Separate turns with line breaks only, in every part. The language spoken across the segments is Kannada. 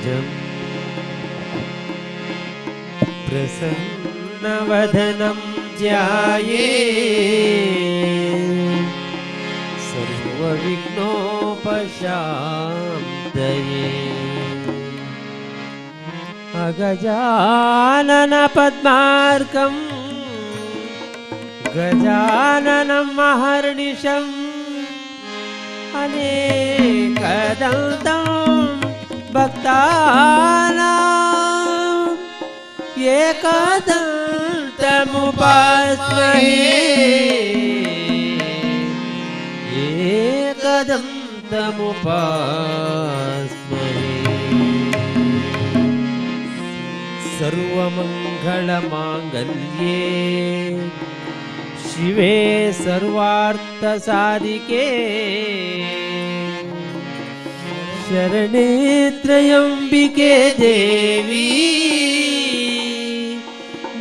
पङ्कजम् प्रसन्नवदनं ध्यायेत् सर्वविघ्नोपशान्तये अगजाननपद्मार्कं गजाननं महर्निशम् अनेकदन्तं भक्तानां एकदन्तमुपास्महे सर्वमङ्गलमाङ्गल्ये शिवे सर्वार्थसाधिके शरणे त्र्यम्बिके देवी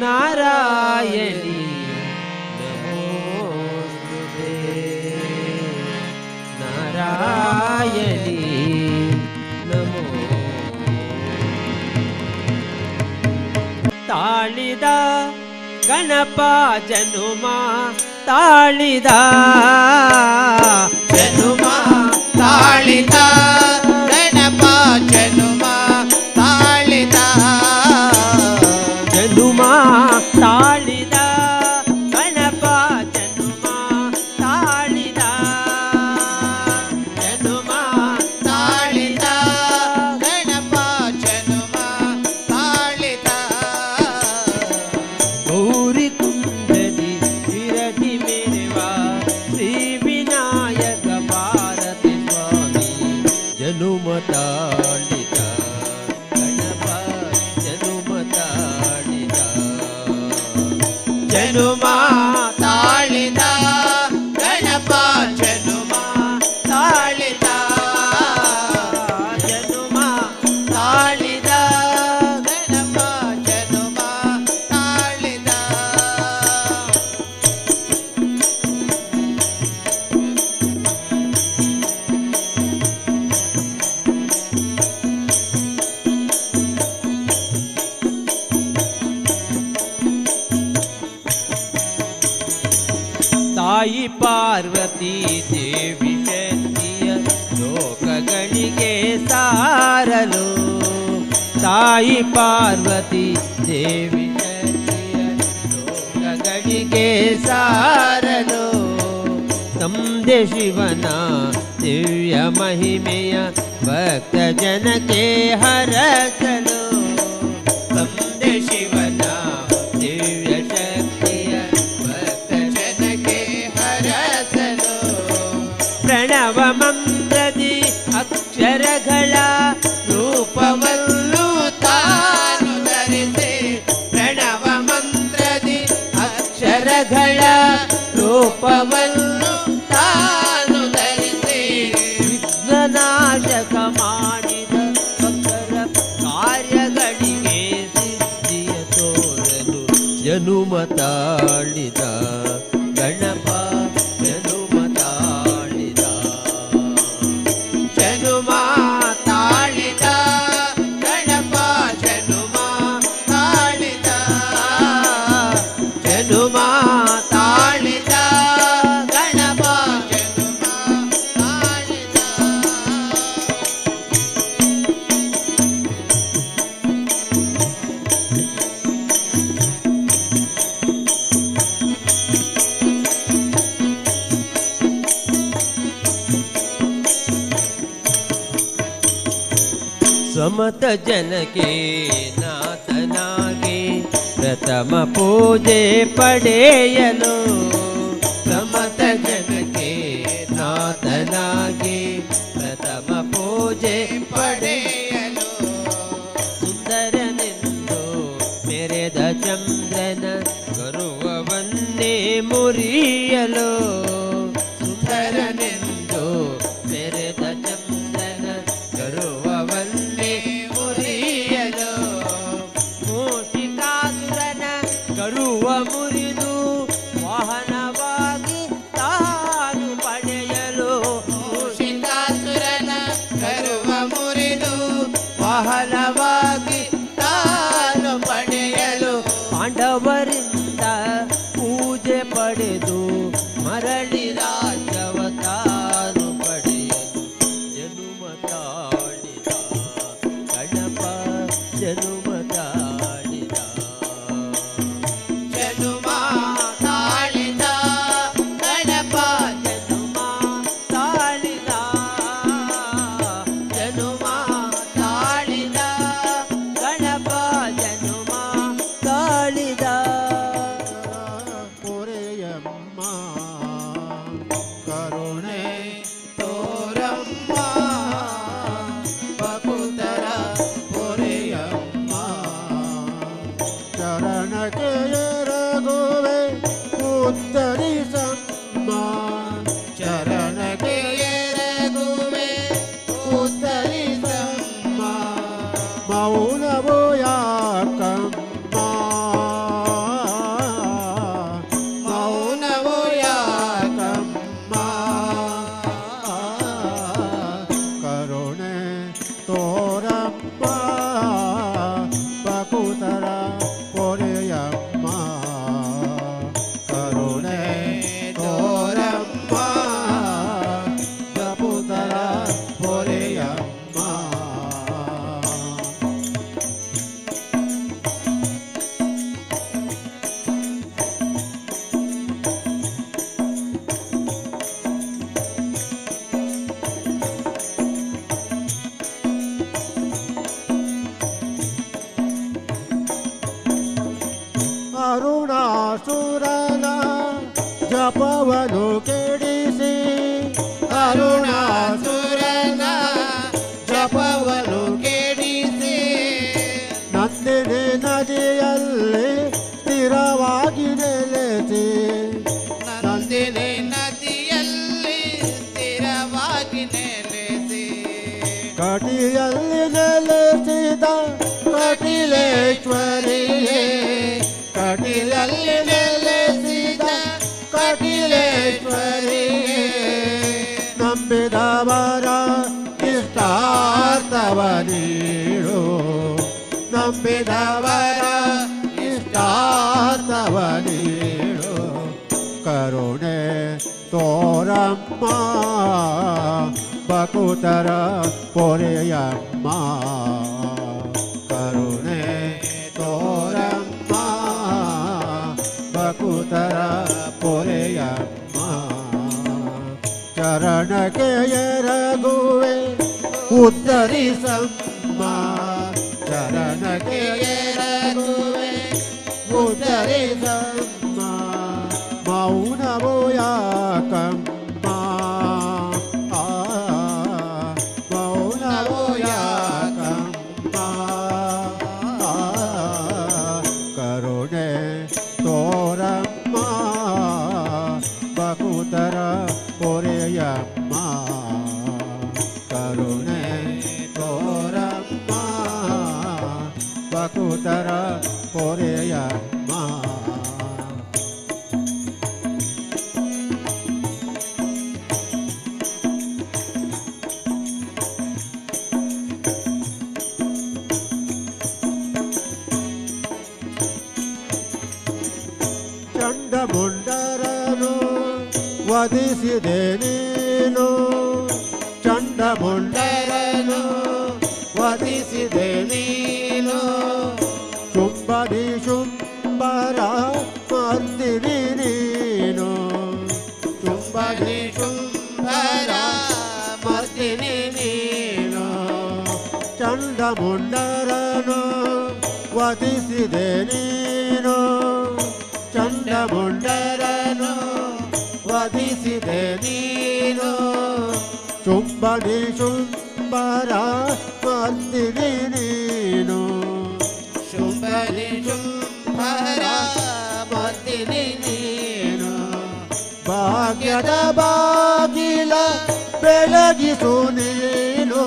नारायणी नमोस्तुते नारायणी नमो ताळिद गणप जनुमा ताळिद
जनुमा ताळिद गणप जनुमा ताळिद
जनुमा ताळिद गणप जनुमा ताळिद
जनुमा ताळिद गणप जनुमा ताळिद
गौरी कुंडली विरधि मेवा श्री विनायक भारती स्वामी जनुम ताळिद गणप जनुम ताळिद
जनुमा ताळिद गणप जनुमा ताळिद जनुमा ताळिद गणप जनुमा ताळिद
ತಾಯಿ ಪಾರ್ವತಿ ದೇವಿ ಶಕ್ತಿಯ ಲೋಕಗಳಿಗೆ ಸಾರಲು ತಾಯಿ ಪಾರ್ವತಿ ದೇವಿ ಶಕ್ತಿಯ ಲೋಕಗಳಿಗೆ ಸಾರಲು ತಂದೆ ಶಿವನ ದಿವ್ಯ ಮಹಿಮೆಯ ಭಕ್ತ ಜನಕ್ಕೆ ಹರಸಲು ತಂದೆ ಶಿವನ ದಿವ್ಯ ಶಕ್ತಿಯ ಪ್ರಣವ ಮಂತ್ರದಿ ಅಕ್ಷರಗಳ
ರೂಪವನ್ನು ತಾನು ಧರಿಸಿ ಪ್ರಣವ ಮಂತ್ರದಿ
ಅಕ್ಷರಗಳ
ರೂಪವನ್ನು ತಾನು ಧರಿಸಿ
ವಿಘ್ನನಾಶಕ ಮಾಡಿದ ಭಕ್ತರ ಕಾರ್ಯಗಳಿಗೆ ಸಿದ್ಧಿಯ ತೋರಲು ಜನುಮ ತಾಳಿದ ಗಣಪ ಜನುಮ ತಾಳಿದ
ಜನುಮಾ ತಾಳಿದ ಗಣಪ ಜನುಮಾ ತಾಳಿದ ಜನುಮಾ ತಾಳಿದ ಗಣಪ ಜನುಮಾ ತಾಳಿದ
ಸಮತ ಜನಕ್ಕೆ ನಾಥನಾಗಿ ಪ್ರಥಮ ಪೂಜೆ ಪಡೆಯಲು ಸಮತ ಜನಕ್ಕೆ ನಾಥನಾಗಿ ಪ್ರಥಮ ಪೂಜೆ
ಪಡೆಯಲು
ಸುಂದರನೆಂದು ಮೆರೆದ ಚಂದ್ರನ ಗರುವವನ್ನೇ ಮುರಿಯಲು ಸುಂದರನೆಂದು ಮೆರೆದ ಚಂದ್ರನ ಗರುವವನ್ನೇ ಮುರಿಯಲು ಮೂಷಿಕಾಸುರನ ಗರುವ ಮುರಿದು ವಾಹನವಾಗಿ ತಾನು ಪಡೆಯಲು
ಮೂಷಿಕಾಸುರನ ಗರ್ವ ಮುರಿದು
ವಾಹನ
ಕಟಿಯಲ್ಲಿ ನೆಲೆಸಿದ ಕಟಿಲೇಶ್ವರಿಯೇ ಕಟಿಯಲ್ಲಿ ನೆಲೆಸಿದ ಕಟಿಲೇಶ್ವರಿಯೇ ನಂಬಿದವರ ಇಷ್ಟಾರ್ಥವ ನೀಡು ನಂಬಿದವರ ಇಷ್ಟಾರ್ಥವ ನೀಡು ಕರುಣೆ ತೋರಮ್ಮ ಬಕುತರ ಪೊರೆಯಮ್ಮ ಕರುಣೆ ತೋರಮ್ಮ ಬಕುತರ ಪೊರೆಯಮ್ಮ ಚರಣಕ್ಕೆ ಎರಗುವೆ ಉತ್ತರಿಸಮ್ಮ ಚರಣಕ್ಕೆ ಎರಗುವೆ ಉತ್ತರಿಸಮ್ಮ ಮೌನವೋ ಯಾಕಮ್ಮ ಮೌನವೋ ಯಾಕಮ್ಮ ಕರುಣೆ ತೋರಮ್ಮ ಬಕುತರ ಪೊರೆಯಮ್ಮ ಕರುಣೆ ತೋರಮ್ಮ ಬಕುತರ ಪೊರೆಯಮ್ಮ ಚಂಡಮುಂಡರನು ವಧಿಸಿದೆ ನೀನು ಚಂಡಮುಂಡರನು ವಧಿಸಿದೆ ನೀನು ಶುಂಭದಿ ಶುಂಭರ ಮರ್ದಿನಿ ನೀನು ಶುಂಭದಿ ಶುಂಭರ ಮರ್ದಿನಿ ನೀನು ಚಂಡಮುಂಡರನು ವಧಿಸಿದೆ ನೀನು ಚಂಡಮುಂಡರನು ವಧಿಸಿದೆ ನೀನು ಶುಂಭದಿ ಶುಂಭರ ಮರ್ದಿನಿ ನೀನು ಶುಂಭದಿ ಶುಂಭರ ಮರ್ದಿನಿ ನೀನು ಭಾಗ್ಯದ ಬಾಗಿಲ ಬೆಳಗಿಸು ನೀನು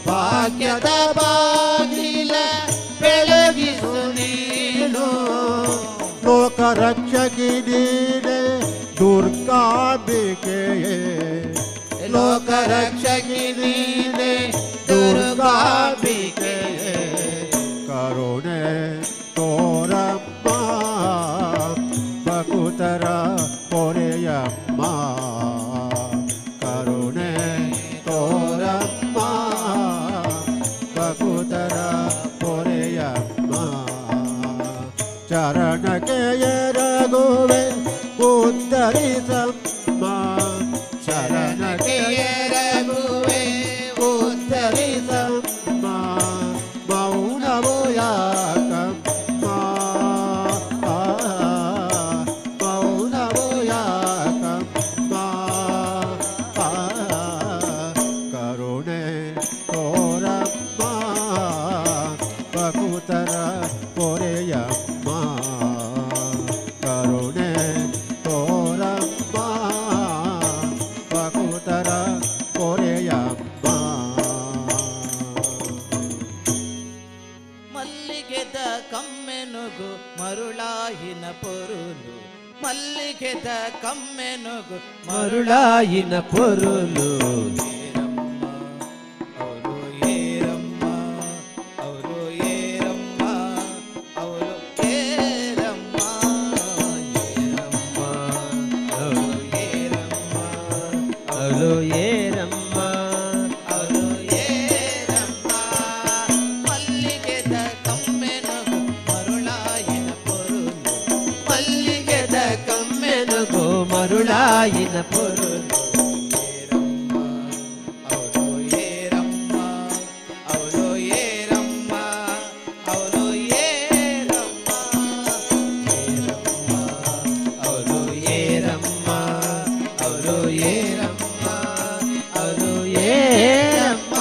ಭಾಗ್ಯದ ಬಾಗಿಲ ಬೆಳಗಿಸು ನೀನು ಲೋಕರಕ್ಷಕಿ ನೀನೆ ದುರ್ಗಾಂಬಿಕೆಯೇ ಲೋಕರಕ್ಷಕಿ ನೀನೆ ದುರ್ಗಾಂಬಿಕೆಯೇ ಕರುಣೆ ತೋರಮ್ಮ ಬಕುತರ ಪೊರೆಯಮ್ಮ ಕರುಣೆ ತೋರಮ್ಮ ಬಕುತರ ಪೊರೆಯಮ್ಮ ಚರಣಕ್ಕೆ ಎರಗುವೆ ಉತ್ತರಿಸಮ್ಮ ಶರಣಕ್ಕೆ ಎರಗುವೆ ಉತ್ತರಿಸಮ್ಮ ಮೌನವೋ ಯಾಕಮ್ಮ ಮೌನವೋ ಯಾಕಮ್ಮ ಕರುಣೆ ತೋರಮ್ಮ ಬಕುತರ ಪೊರೆಯಮ್ಮ ಕರುಣೆ ತೋರಮ್ಮ ಬಕುತರ ಪೊರೆಯಮ್ಮ
ಮಲ್ಲಿಗೆದ ಕಮ್ಮೆನುಗು ಮರುಳಾಯಿನ ಪೊರುಲು ಮಲ್ಲಿಗೆದ ಕಮ್ಮೆನುಗು
ಮರುಳಾಯಿನ ಪೊರುಲು
ಏರಮ್ಮ ಅವರು ಏರಮ್ಮ ಅವರು ಏರಮ್ಮ ಅವರು ಏರಮ್ಮ
ಅಲು ಏರಮ್ಮ
ಅವರು ಏರಮ್ಮ ಮಲ್ಲಿಗೆದ ಕಮ್ಮೆನುಗು ಮರುಳಾಯಿನ ಪೊರುಲು ಮಲ್ಲಿಗೆದ
ಕಮ್ಮೆನುಗು ಮರುಳಾಯಿನ ಪೊರುಲು
ಅವರು ಏರಮ್ಮ ಅವರು ಏರಮ್ಮ ಅವರು ಏರಮ್ಮ
ಅವರು ಏರಮ್ಮ ಅವರು ಏರಮ್ಮ ಅವರು ಏರಮ್ಮ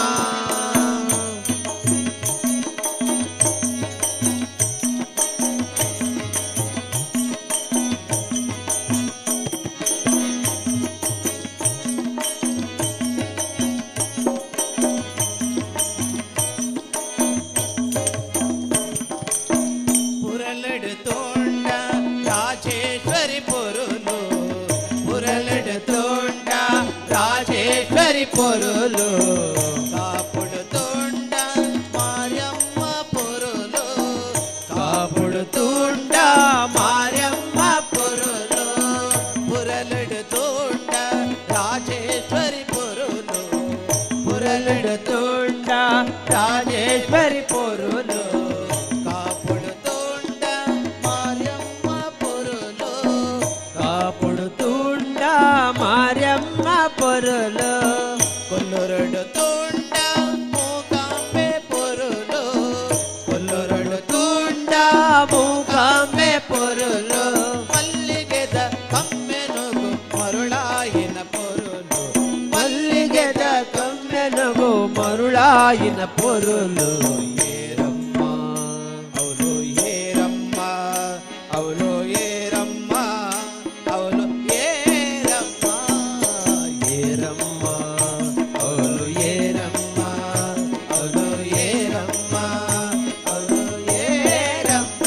పొరులు
కాపుడు తోండ మారియమ్మ పొరులు
కాపుడు తూండ మారమ్మ పొరులు
పురలుడు తోండ రాజేశ్వరి పొరులు
పురలుడు తూండ రాజేశ్వరి పొరులు
కాపుడు తోండ మారియమ్మ పొరులు
కాపుడు తూండ మారమ్మ పొరులు
కొల్లూరుడు తోండ మూకాంబే పొరులు
కొల్లూరుడు తూండ మూకాంబೆ పొరులు
మల్లిಗೆದ ಕಮ್ಮೆನುಗು ಮರುಳಾಯಿನ పొరులు
మల్లిಗೆದ కమ్మెనుగు మరుಳಾಯಿನ పొరులు
ಏರಮ್ಮ ಅವಳು ಏರಮ್ಮ ಅವಳು ಏರಮ್ಮ ಅವಳು ಏರಮ್ಮ
ಏರಮ್ಮ ಅವಳು ಏರಮ್ಮ ಅವಳು ಏರಮ್ಮ ಅವಳು ಏರಮ್ಮ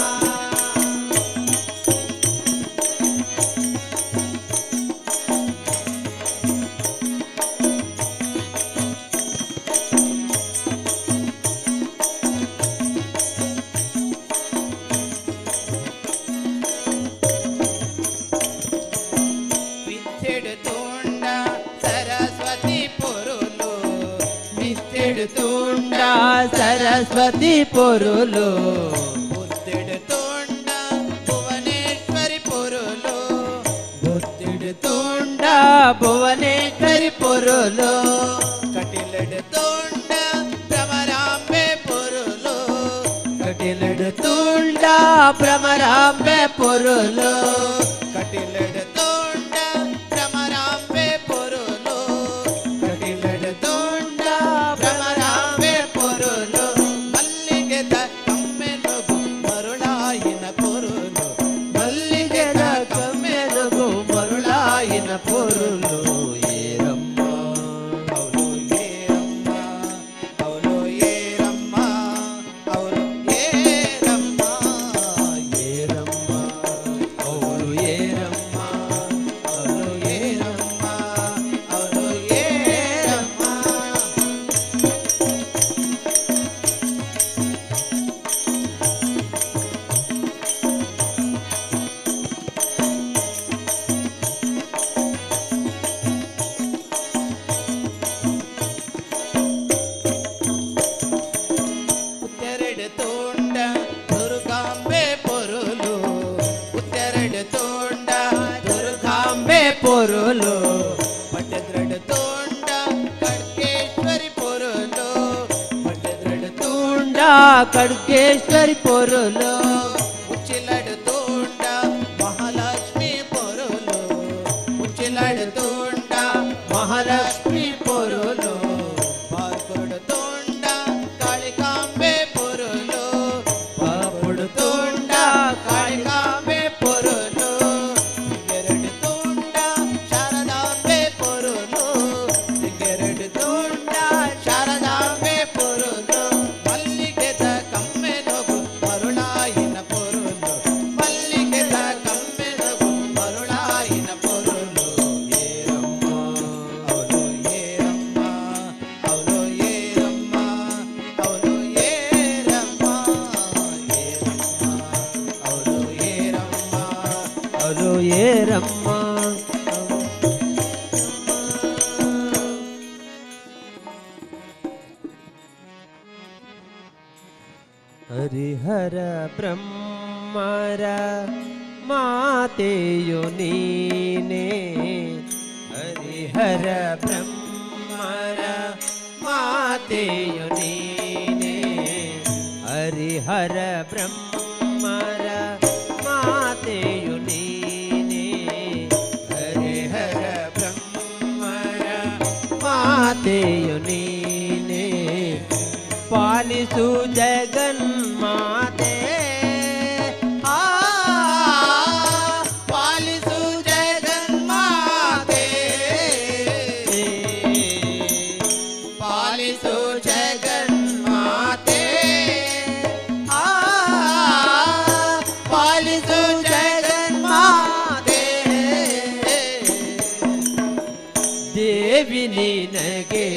విచ్చెడు తోండ సరస్వతి పొరులు
మిత్తెడు తూండ సరస్వతి పొరులు
బుద్ధుడు తోండ భువనేశ్వరి పొరులు
బుద్ధుడు తూండ భువనేశ్వరి పొరులు
కటిలడు తోండ భ్రమరాంబే పొరులు
కటిలడు తూండ భ్రమరాంబೆ పొరులు
కటిలడు తోండ భ్రమరాంబే పొరులు
కటిలడు తూండ భ్రమరాంబೆ పొరులు
మల్లిಗೆದ ಕಮ್ಮೆನುಗು ಮರುಳಾಯಿನ పొరులు
మల్లిಗೆದ కమ్మెనుగు మరుಳಾಯಿನ పొరులు ఏరమ్మ
ಅವಳು ಏರಮ್ಮ ಅವಳು ಏರಮ್ಮ ಅವಳು ಏರಮ್ಮ
ಏರಮ್ಮ ಅವಳು ಏರಮ್ಮ ಅವಳು ಏರಮ್ಮ
ಅವಳು ಏರಮ್ಮ ಉತ್ತೆರಡು ತೋಂಡ ದುರ್ಗಾಂಬೆ ಪೊರುಲು ಉತ್ತೆರಡು ತೋಂಡ
ದುರ್ಗಾಂಬೆ పొరులు
ಪಟ್ಟೆದ್ರಡು ತೋಂಡ ಕಡ್ಕೇಶ್ವರಿ ಪೊರುಲು ಪಟ್ಟೆದ್ರಡು
తూండ ఖడ్గేశ్వరి పొరులు
ಉಚ್ಚಿಲಡು ತೋಂಡ ಮಹಾಲಕ್ಷ್ಮಿ ಪೊರುಲು ಉಚ್ಚಿಲಡು ತೋಂಡ
మహాలక్ష్మి పొరులు
ಪಾರ್ಕೊಡು ತೋಂಡ ಕಾಳಿಕಾಂಬೆ ಪೊರುಲು
పాపుడు తూండ కాళికాంబೆ పొరులు
ಸಿಂಗೆರಡು ತೋಂಡ ಶಾರದಾಂಬೆ ಪೊರುಲು ಸಿಂಗೆರಡು ತೋಂಡ ಶಾರದಾಂಬೆ ಪೊರುಲು ಮಲ್ಲಿಗೆದ ಕಮ್ಮೆನುಗು ಮರುಳಾಯಿನ ಪೊರುಲು ಮಲ್ಲಿಗೆದ ಕಮ್ಮೆನುಗು ಮರುಳಾಯಿನ ಪೊರುಲು ಏರಮ್ಮ ಅವಳು ಏರಮ್ಮ ಅವಳು ಏರಮ್ಮ ಅವಳು ಏರಮ್ಮ ಅವಳು ಏರಮ್ಮ
ಅದು ಏರಮ್ಮ ಹರಿಹರ ಬ್ರಹ್ಮರ ಮಾತೆಯು ನೀನೇ ಹರಿಹರ ಬ್ರಹ್ಮರ ಮಾತೆಯು ನೀನೇ ಹರಿಹರ ಬ್ರಹ್ಮರ ಮಾತೆಯು ನೀನೇ ಹರಿಹರ ಬ್ರಹ್ಮರ ಮಾತೆಯು ನೀನೇ ಪಾಲಿಸು ಜಗನ್ಮಾತೆ ಆ
ಪಾಲಿಸು ಜಗನ್ಮಾತೆ ಪಾಲಿಸು ಜಗನ್ಮಾತೆ ಆ ಪಾಲಿಸು ಜಗನ್ಮಾತೆ
ದೇವಿ ನಿನಗೆ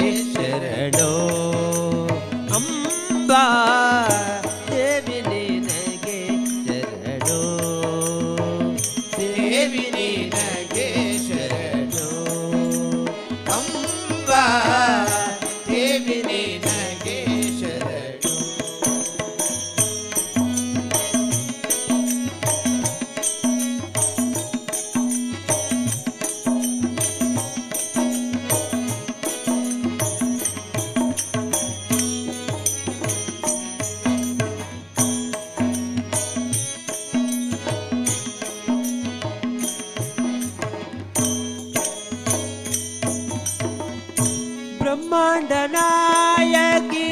ನಾಯಕಿ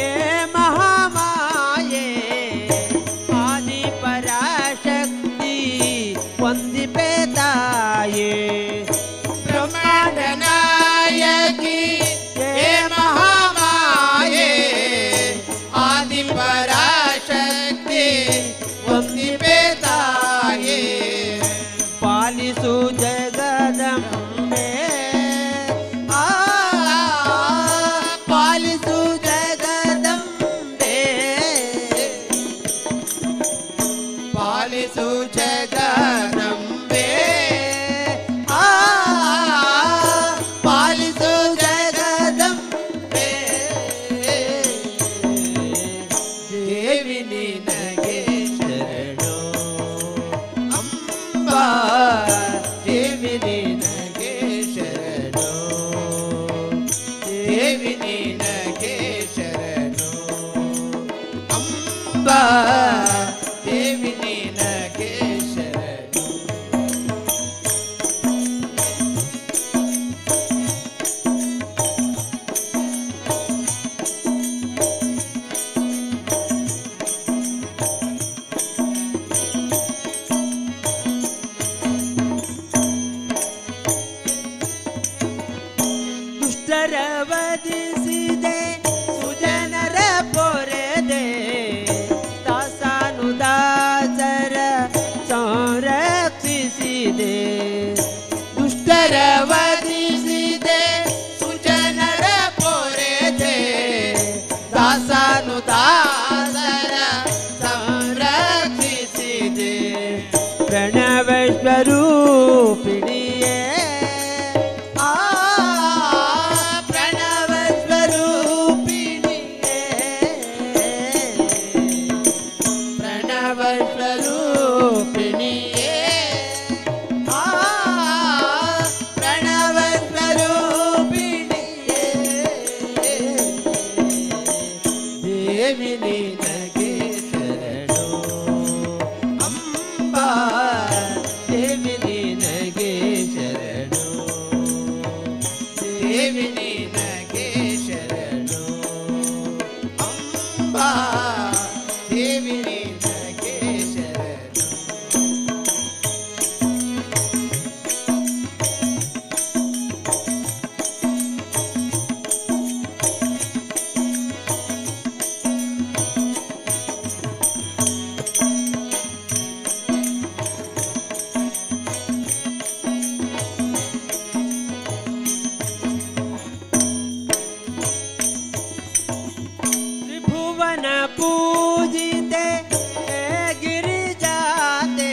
ಏ ಮಹಾಮಾಯೆ ಆದಿ ಪರಾಶಕ್ತಿ ವಂದಿಪೆ ತಾಯೇ
ಬ್ರಹ್ಮಾಂಡ ನಾಯಕಿ ಹೇ ಮಹಾಮಾಯೆ ಆದಿ ಪರಾಶಕ್ತಿ ವಂದಿಪೆ ತಾಯೇ
ಪಾಲಿಸು ಜಗದಂಬೆ
ಆ ಪಾಲಿಸು ಜಗದಂಬೆ ಪಾಲಿಸು ಜಗದಂಬೆ ಆ ಪಾಲಿಸು ಜಗದಂಬೆ ದೇವಿ ನಿನಗೆ
ಶರಣು
ಅಂಬಾ ದೇವಿ ನಿನಗೆ ಶರಣು ದೇವಿ ನಿನಗೆ ಶರಣು ಅಂಬಾ ದೇವಿ ನಿನಗೆ ಶರಣು
ದುಷ್ಟರ ವಧಿಸಿದೆ ಸುಜನರ ಪೊರೆದೆ ದಾಸಾನುದಾಸರ ಸಂರಕ್ಷಿಸಿದೆ
ದುಷ್ಟರ ವಧಿಸಿದೆ ಸುಜನರ ಪೊರೆದೆ ದಾಸನು ದಾಸರ ಸಂರಕ್ಷಿಸಿದೆ
ಪ್ರಣವ ಸ್ವರೂಪಿಣಿಯೇ
ಆ ಪ್ರಣವ ಸ್ವರೂಪಿಣಿಯೇ ಪ್ರಣವ ಸ್ವರೂಪಿಣಿಯೇ ಆ ಪ್ರಣವ ಸ್ವರೂಪಿಣಿಯೇ ದೇವಿ ನಿನಗೆ ಶರಣು ಅಂಬಾ
ದೇವಿ ನಿನಗೆ ಶರಣು
ದೇವಿ ನಿನಗೆ ಶರಣು ಅಂಬಾ ದೇವಿ ನಿನಗೆ ಶರಣು
ತ್ರಿಭುವನ ಪೂಜಿತೆ ಹೇ ಗಿರಿಜಾತೆ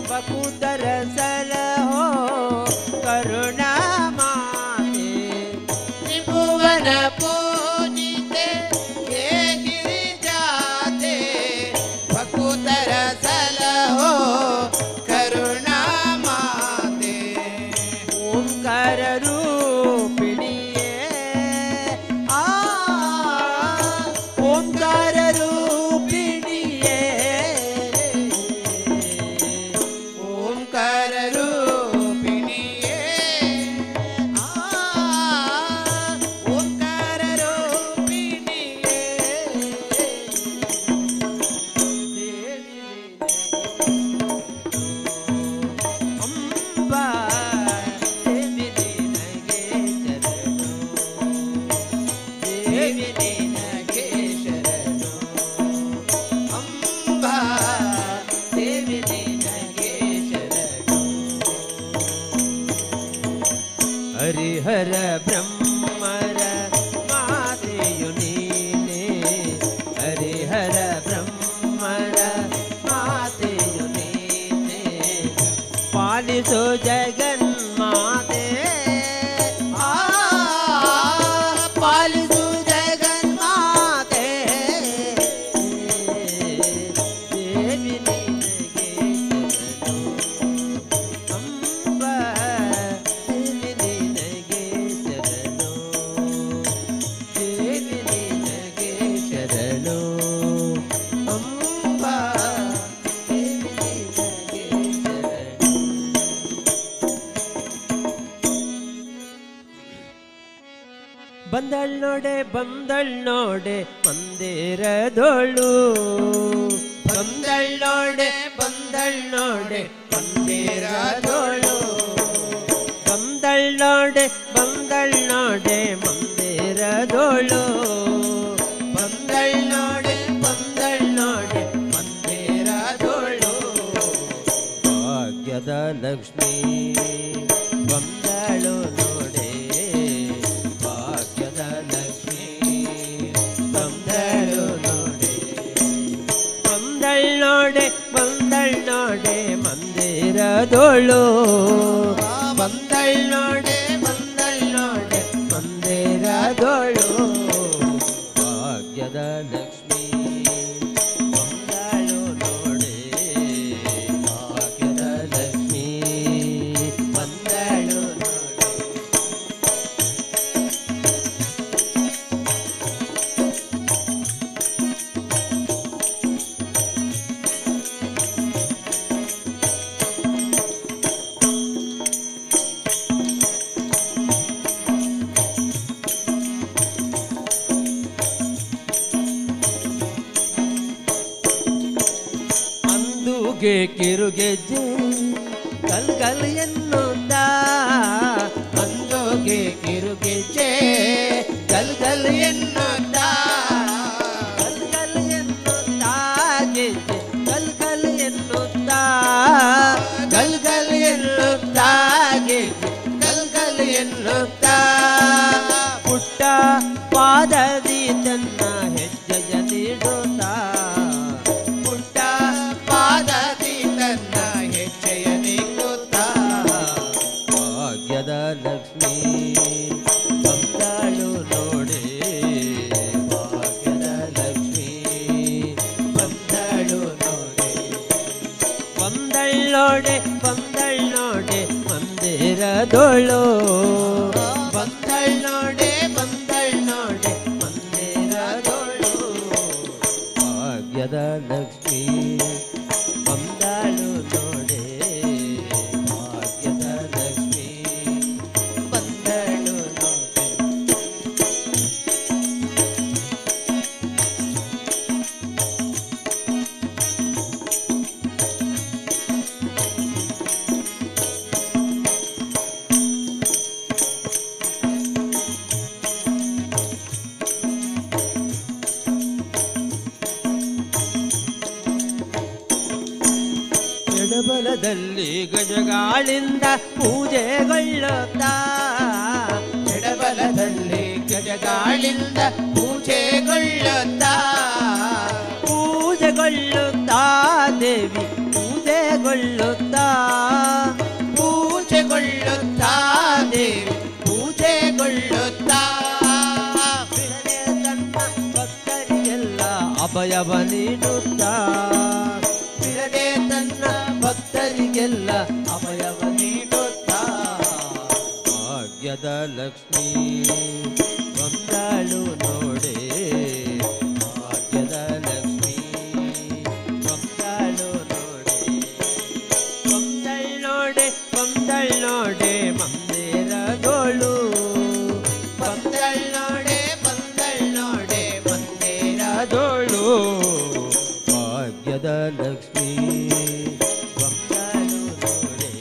ಬಕುದರ ಸಲಹೋ ಕರುಣಾ ಮಾತೆ
ತ್ರಿಭುವನ ಪೂಜಿತೆ ಹೇ ಗಿರಿಜಾತೆ ಭಕುತರ ಸಲಹೋ ಕರುಣಾ ಮಾತೆ
ಓಂಕಾರ ರೂಪಿಣಿಯೇ ಆ
ಓಂಕಾರ ರೂಪಿಣಿಯೇ ಓಂಕಾರ ರೂಪಿಣಿಯೇ ಆ ಓಂಕಾರ ರೂಪಿಣಿಯೇ
ಅಂಬಾ ದೇವಿ ನಿನಗೆ ಶರಣು
ದೇವಿ ನಿನಗೆ ಶರಣು ಅಂಬಾ ದೇವಿ ನಿನಗೆ ಶರಣು
ಹರಿಹರ ಬ್ರಹ್ಮರ ಮಾತೆಯು ನೀನೆ ಹರಿಹರ ಬ್ರಹ್ಮರ ಮಾತೆಯು ನೀನೆ ಪಾಲಿಸು ಜಗನ್ಮಾತೆ
ಆ ಪಾಲಿಸು ಜಗನ್ಮಾತೆ
ಬಂದಳ್ ನೋಡೆ ಮಂದಿರದೋಳು
ಬಂದಳ್ ನೋಡೆ ಮಂದಿರದೋಳು
ಬಂದಳ್ ನೋಡೆ ಮಂದಿರದೋಳು
ಬಂದಳ್ ನೋಡೆ ಮಂದಿರದೋಳು
ಭಾಗ್ಯದ ಲಕ್ಷ್ಮೀ ಬಂದಳು ನೋಡೆ ಭಾಗ್ಯದ ಲಕ್ಷ್ಮೀ ಬಂದಳು ನೋಡೆ ಬಂದಳ್ ನೋಡೆ ಮಂದಿರದೋಳು
ಬಂದಳ್ ನೋಡೆ
ಮಂದಿರದೋಳು ಭಾಗ್ಯದ ಲಕ್ಷ್ಮೀ ಬಂದಳು ನೋಡೆ ಭಾಗ್ಯದ ಲಕ್ಷ್ಮೀ ಬಂದಳು ನೋಡೆ ಅಂದುಗೆ ಕಿರುಗೆಜ್ಜೆ ಗಲ್ ಎನ್ನುತ್ತ
ಅಂದುಗೆ ಕಿರುಗೆಜ್ಜೆ ಗಲ್ ಎನ್ನುತ್ತ
ಗಲ್ ಎನ್ನುತ್ತ ಗೆಜ್ಜೆ ಗಲ್ ಎನ್ನುತ್ತ
ಗಲ್ ಎನ್ನುತ್ತ ಗೆಜ್ಜೆ ಗಲ್ ಎನ್ನುತ್ತ
ಪುಟ್ಟ ಪಾದದಿ ತನ್ನ ಹೆಜ್ಜೆಯ ನೀಡುತ್ತ
ಪುಟ್ಟ ಪಾದದಿ ತನ್ನ ಹೆಜ್ಜೆಯ ನೀಡುತ್ತ
ಭಾಗ್ಯದ ಲಕ್ಷ್ಮೀ ಬಂದಳು ನೋಡೆ ಭಾಗ್ಯದ ಲಕ್ಷ್ಮೀ
ಬಂದಳು ನೋಡೆ
ಬಂದಳ್ ನೋಡೆ ಮಂದಿರದೋಳು
ಬಂದಳ್ ನೋಡೆ ಮಂದಿರದೋಳು
ಭಾಗ್ಯದ ಲಕ್ಷ್ಮೀ ಬಂದಳು ನೋಡೆ ಭಾಗ್ಯದ ಲಕ್ಷ್ಮೀ
ಬಂದಳು ನೋಡೆ
ಎಡಬಲದಲ್ಲಿ ಗಜಗಾಳಿಂದ ಪೂಜೆಗೊಳ್ಳುತ್ತಾ
ಎಡಬಲದಲ್ಲಿ ಗಜಗಾಳಿಂದ ಪೂಜೆಗೊಳ್ಳುತ್ತಾ
ಪೂಜೆಗೊಳ್ಳುತ್ತಾ ದೇವಿ ಪೂಜೆಗೊಳ್ಳುತ್ತಾ
ಪೂಜೆಗೊಳ್ಳುತ್ತಾ ದೇವಿ ಪೂಜೆಗೊಳ್ಳುತ್ತಾ
ಬಿಡದೆ ತನ್ನ ಭಕ್ತರಿಗೆಲ್ಲ ಅಭಯವ ನೀಡುತ್ತಾ
ಬಿಡದೆ ತನ್ನ ಭಕ್ತರಿಗೆಲ್ಲ ಅಭಯವ ನೀಡುತ್ತಾ
ಭಾಗ್ಯದ ಲಕ್ಷ್ಮೀ ಬಂದಳು ನೋಡೆ ಭಾಗ್ಯದ ಲಕ್ಷ್ಮೀ ಬಂದಳು ನೋಡೆ ಬಂದಳ್ ನೋಡೆ ಮಂದಿರದೋಳು
ಬಂದಳ್ ನೋಡೆ ಮಂದಿರದೋಳು
ಭಾಗ್ಯದ ಲಕ್ಷ್ಮೀ ಬಂದಳು ನೋಡೆ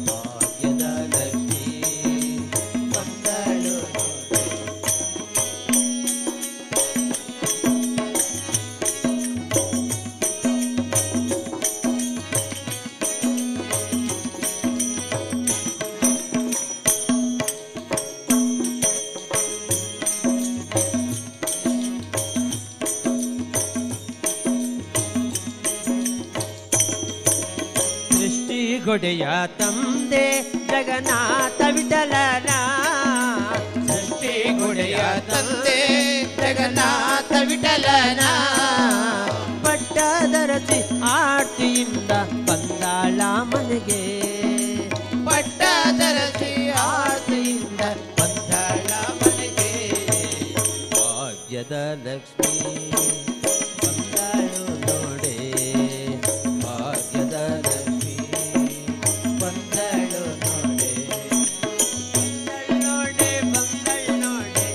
ಭಾಗ್ಯದ ಲಕ್ಷ್ಮೀ
ಬಂದಳು
ಸೃಷ್ಟಿಗೊಡೆಯ ತಂದೆ ಜಗನ್ನಾಥ ವಿಠಲನ
ಸೃಷ್ಟಿಗುಡೆಯ ತಂದೆ ಜಗನ್ನಾಥ ವಿಠಲನ
ಪಟ್ಟದರಸಿ ಆರ್ತಿಯಿಂದ ಬಂದಾಳ ಮನೆಗೆ
ಪಟ್ಟದರಸಿ ಆಸೆಯಿಂದ ಬಂದಳ ಮನೆಗೆ
ಭಾಗ್ಯದ ಲಕ್ಷ್ಮೀ ಬಂದಳು ನೋಡೆ ಭಾಗ್ಯದ ಲಕ್ಷ್ಮೀ
ಬಂದಳು ನೋಡೆ
ಬಂದಳ್ ನೋಡೆ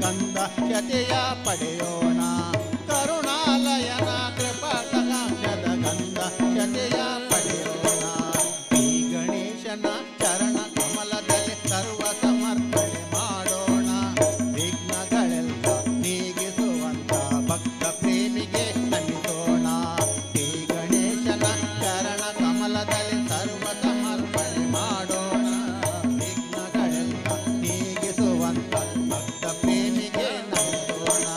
ಕಂದ ಶತೆಯ ಪಡೆಯೋಣ ಕರುಣಾಲಯನ ಕೃಪಾಕಟಾಕ್ಷದ ಗಂಧ ಶತೆಯ ಪಡೆಯೋಣ ಈ ಗಣೇಶನ ಚರಣ ಕಮಲದಲ್ಲಿ ಸರ್ವ ಸಮರ್ಪಣೆ ಮಾಡೋಣ ವಿಘ್ನಗಳೆಲ್ಲ ನೀಗಿಸುವಂತ ಭಕ್ತ ಪ್ರೇಮಿಗೆ ನಮಿಸೋಣ ಈ ಗಣೇಶನ ಚರಣ ಕಮಲದಲ್ಲಿ ಸರ್ವ ಸಮರ್ಪಣೆ ಮಾಡೋಣ ವಿಘ್ನಗಳೆಲ್ಲ ನೀಗಿಸುವಂತ ಭಕ್ತ ಪ್ರೇಮಿಗೆ ನಮಿಸೋಣ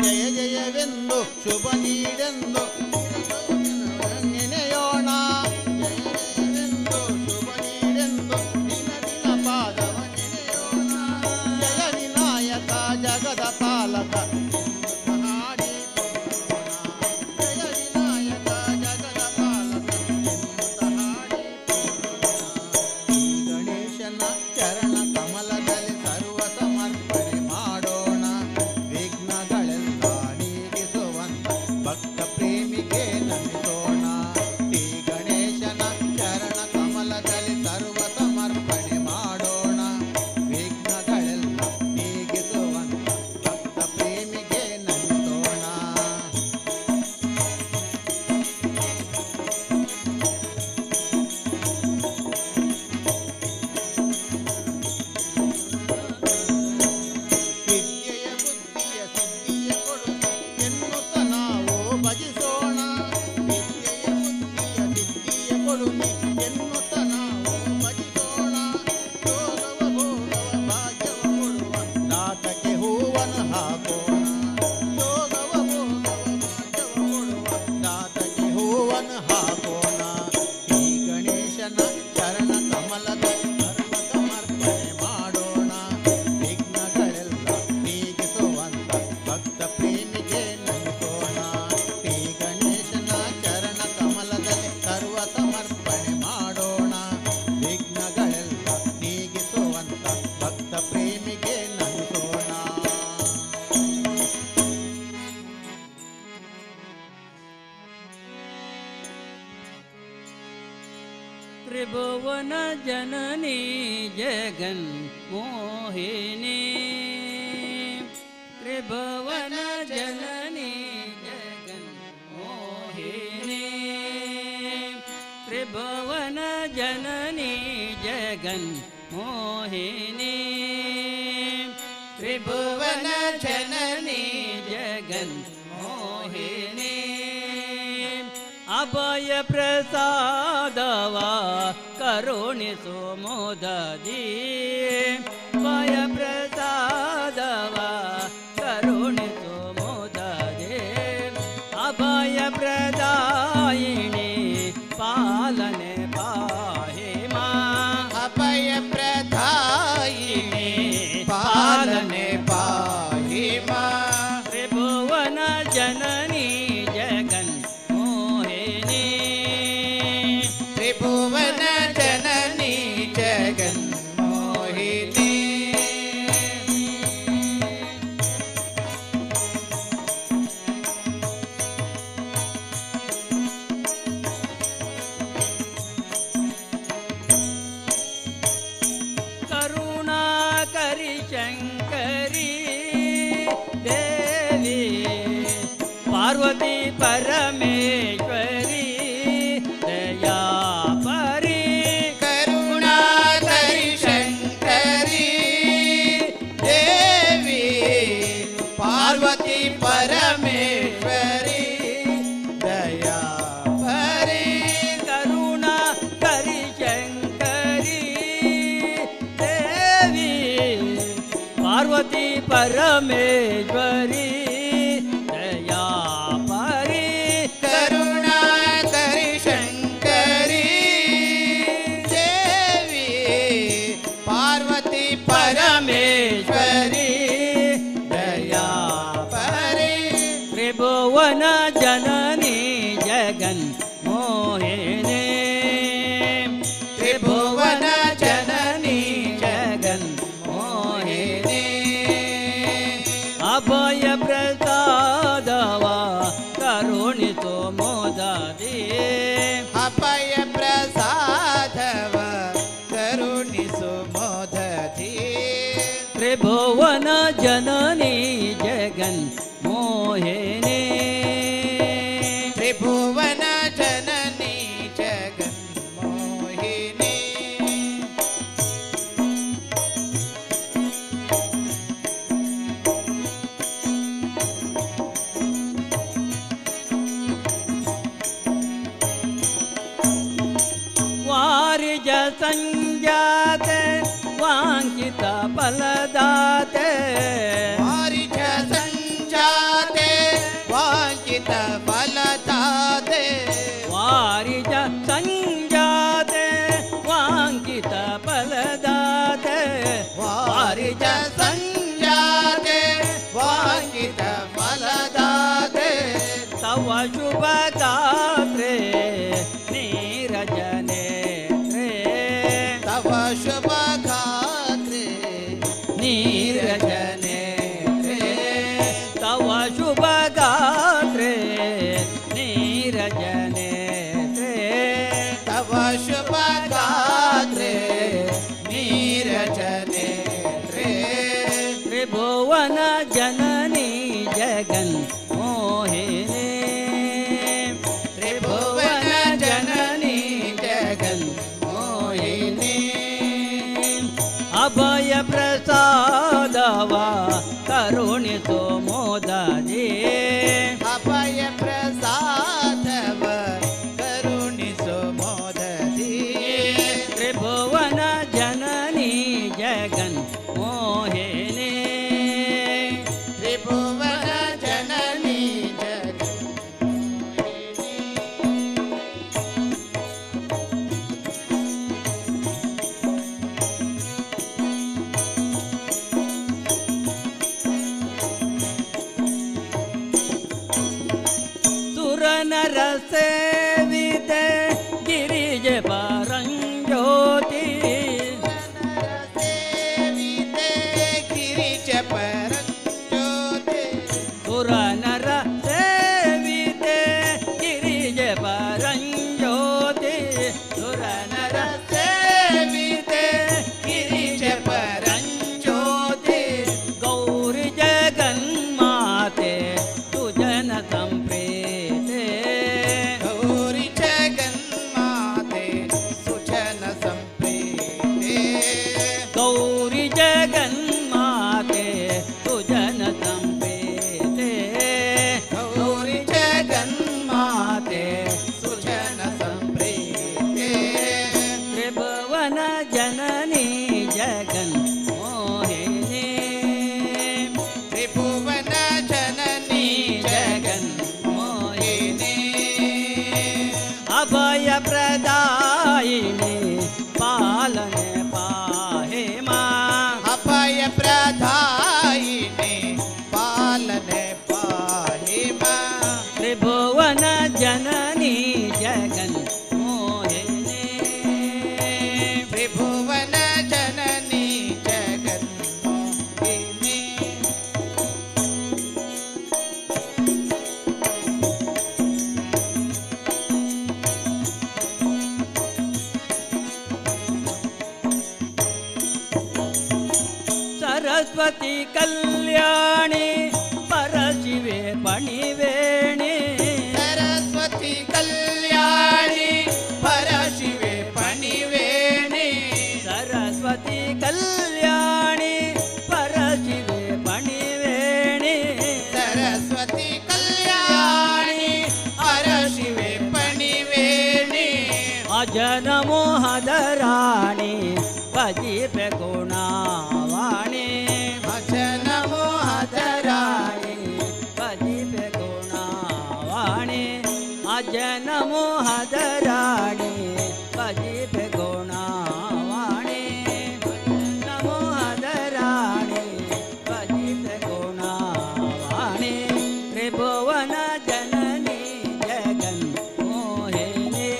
ಜಯ ಜಯವೆಂದು ಶುಭ ನೀಡೆಂದು ನೆನೆಯೋಣ ಜಯ ಜಯವೆಂದು ಶುಭ ನೀಡೆಂದು ದಿನ ದಿನ ಪಾದವ ನೆನೆಯೋಣ ಜಯ ವಿನಾಯಕ ಜಗದ ಪಾಲಕ ಎಂದು ಹಾಡಿ ಕೊಳ್ಳೋಣ. ಜಯ ವಿನಾಯಕ ಜಗದ ಪಾಲಕ ಎಂದು ಹಾಡಿ ಕೊಳ್ಳೋಣ. ಈ ಗಣೇಶನ ಚರಣ ಕಮಲದಲ್ಲಿ ಸರ್ವ ಸಮರ್ಪಣೆ ಮಾಡೋಣ ವಿಘ್ನಗಳೆಲ್ಲ ನೀಗಿಸುವಂತ ಭಕ್ತ ಪ್ರೇಮಿಗೆ ನಮಿಸೋಣ ಈ ಗಣೇಶನ ಚರಣ ಕಮಲದಲ್ಲಿ ಸರ್ವ ಸಮರ್ಪಣೆ ಮಾಡೋಣ ವಿಘ್ನಗಳೆಲ್ಲ ನೀಗಿಸುವಂತ ಭಕ್ತ ಪ್ರೇಮಿಗೆ ನಮಿಸೋಣ ವಿದ್ಯೆಯ ಬುದ್ಧಿಯ ಸಿದ್ಧಿಯ ಕೊಡು ಎನ್ನುತ್ತ ನಾವು ಭಜಿಸೋಣ ವಿದ್ಯೆಯ ಬುದ್ಧಿಯ ಸಿದ್ಧಿಯ ಕೊಡು ಎನ್ನುತ್ತ ನಾವು ಭಜಿಸೋಣ ಯೋಗವ ಭೋಗವ ಭಾಗ್ಯವ ಕೊಡುವ ನಾಟಕ್ಕೆ ಹೂವನ್ನು ಹಾಕೋಣ ಯೋಗವ ಭೋಗವ ಭಾಗ್ಯವ ಕೊಡುವ ನಾಟಕ್ಕೆ ಹೂವನ್ನು ಹಾಕೋಣ ಈ ಗಣೇಶನ ಚರಣ ಕಮಲದ ಸರ್ವ ಸಮರ್ಪಣೆ ಮಾಡೋಣ ವಿಘ್ನಗಳೆಲ್ಲ ನೀಗಿಸುವಂತ ಭಕ್ತ ಪ್ರೇಮಿಗೆ ನಮಿಸೋಣ ಈ ಗಣೇಶನ ಚರಣ ಕಮಲದಲ್ಲಿ ಸರ್ವ ಸಮರ್ಪಣೆ ಮಾಡೋಣ ವಿಘ್ನಗಳೆಲ್ಲ ನೀಗಿಸುವಂತ ಭಕ್ತ ಪ್ರೇಮಿಗೆ ನಮಿಸೋಣ
त्रिभुवन जननी जगन मोहिनी त्रिभुवन जननी जगन मोहिनी त्रिभुवन जननी जगन मोहिनी त्रिभुवन जननी जगन मोहिनी ಅಭಯ ಪ್ರಸಾದವ ಕರುಣಿಸು ಮೋದದಿ ಅಭಯ ಪ್ರಸಾದವ ಕರುಣಿಸು ಮೋದದಿ ಅಭಯ ಪ್ರದಾಯಿನಿ ಪಾಲನೆ ಪಾಹಿ ಮಾ
ಅಭಯ ಪ್ರದಾಯಿನಿ ಪಾಲನೆ ಪಾಹಿ ಮಾ
ತ್ರಿಭುವನ ಜನನಿ ಜಗನ್ ಮೋಹಿನಿ
ತ್ರಿಭುವನ ಜನನಿ ಜಗನ್ ಮೋಹಿನಿ
ಕರುಣಾಕರಿ ಶಂಕರಿ ದೇವಿ ಪಾರ್ವತಿ ಪರಮೇಶ್ವರಿ ದಯಾ ಪರಿ
ಕರುಣಾಕರಿ ಶಂಕರಿ ದೇವಿ ಪಾರ್ವತಿ ಪರಮೇಶ್ವರಿ ದಯಾ ಪರಿ
ಕರುಣಾಕರಿ ಶಂಕರಿ ದೇವಿ ಪಾರ್ವತಿ ಪರಮೇಶ್ವರಿ ದಯಾ ಪರಿ
ಕರುಣಾಕರಿ ಶಂಕರಿ ದೇವಿ ಪಾರ್ವತಿ ಪರಮೇಶ್ವರಿ ದಯಾ ಪರಿ
ತ್ರಿಭುವನ ಜನನಿ ಜಗನ್ ಮೋಹಿನಿ
ತ್ರಿಭುವನ ಜನನಿ ಜಗನ್ ಮೋಹಿನಿ
ಅಭಯ ಪ್ರಸಾದವ ಸಂಜಾತೆ ವಾಂಛಿತ ಫಲದಾತೆ
ವಾರಿಜ ಸಂಜಾತೆ ವಾಂಛಿತ ಫಲದಾತೆ
ವಾರಿಜ ಸಂಜಾತೆ ವಾಂಛಿತ ಫಲದಾತೆ
ವಾರಿಜ ಸಂಜಾತೆ ವಾಂಛಿತ ಫಲದಾತೆ
ತವ ಶುಭ ಗಾತ್ರೆ ನೀರಜನೇತ್ರೆ
ತವ ಶುಭ ಗಾತ್ರೆ
ನೀರಜನೇತ್ರೆ ತವ ಶುಭ ಗಾತ್ರೆ ನೀರಜನೇತ್ರೆ
ತವ ಶುಭ ಗಾತ್ರೆ ನೀರಜನೇತ್ರೆ
ತ್ರಿಭುವನ ಜನನಿ ಜಗನ್ ಮೋಹಿನಿ
ತ್ರಿಭುವನ ಜನನಿ ಜಗನ್
ಮೋಹಿನಿ ಅಭಯ ಪ್ರಸಾದವ ಕರುಣಿಸೋ ಮೋದದಿ
ಅಭಯ ಪ್ರಸಾದವ ಕರುಣಿಸೋ ಮೋದದಿ
ತ್ರಿಭುವನ ಜನನಿ ಜಗನ್ ಮೋಹಿನಿ
ತ್ರಿಭುವನ ಜನನಿ ಜಗನ್
ಸುರನರ ಸೇವಿತೆ ಗಿರಿಜ ಪರಂಜ್ಯೋತಿ
ಸೇವಿತೆ ಗಿರಿಜ ಪರಂಜ್ಯೋತಿ
ಸುರನರ ಸೇವಿತೆ ಗಿರಿಜ ಪರಂಜ್ಯೋತಿ ಸುರನರ
ಸೇವಿತೆ ಗಿರಿಜ ಪರಂಜ್ಯೋತಿ
ಗೌರಿ ಜಗನ್ಮಾತೆ ತುಜನ ಸಂಪ್ರೀತೆ
ಗೌರಿ ಜಗನ್ಮಾತೆ ಸುಜನ ಸಂಪ್ರೀತೆ
ಗೌರಿ ಜಗನ್ಮಾತೆ ತುಜನ ಸಂಪ್ರೀತೆ
ಗೌರಿ ಜಗನ್ಮಾತೆ ಸುಜನ ಸಂಪ್ರೀತೆ
ತ್ರಿಭುವನ ಜನನಿ ಜಗನ್ ಮೋಹಿನಿ
ತ್ರಿಭುವನ ಜನನಿ ಜಗನ್ ಮೋಹಿನಿ
ಅಭಯ ಪ್ರದಾಯಿನಿ ಪಾಲನೆ ಪಾಹಿ ಮಾ
ಅಭಯ ಪ್ರದಾಯಿನಿ ಪಾಲನೆ ಪಾಹಿ ಮಾ
ತ್ರಿಭುವನ ಜನನಿ ಜಗನ್ ಮೋಹಿನಿ
ತ್ರಿಭುವನ ಜನನಿ ಜಗನ್ ಮೋಹಿನಿ
ಸರಸ್ವತಿ ಕಲ್ಯಾಣಿ ಪರಶಿವೆ ಪಣಿವೇಣಿ
ಸರಸ್ವತಿ ಕಲ್ಯಾಣಿ ಪರಶಿವೆ ಪಣಿವೇಣಿ
ಸರಸ್ವತಿ ಕಲ್ಯಾಣಿ ಪರಶಿವೆ ಪಣಿವೇಣಿ
ಸರಸ್ವತಿ ಕಲ್ಯಾಣಿ ಪರಶಿವೆ ಪಣಿವೇಣಿ
ಅಜನ ಮೋಹದ ರಾಣಿ ಭಜಿಪೆ ಗುಣವಾಣಿ
ಭಜನ ಮೋಹದ ರಾಣಿ
ಭಜಿಪೆ ಗುಣವಾಣಿ ಅಜನ ಮೋಹದ ರಾಣಿ ಭಜಿಪೆ ಗುಣವಾಣಿ ಮೋಹದ ರಾಣಿ ಭಜಿಪೆ ಗುಣವಾಣಿ ತ್ರಿಭುವನ ಜನನಿ ಜಗನ್ ಮೋಹಿನಿ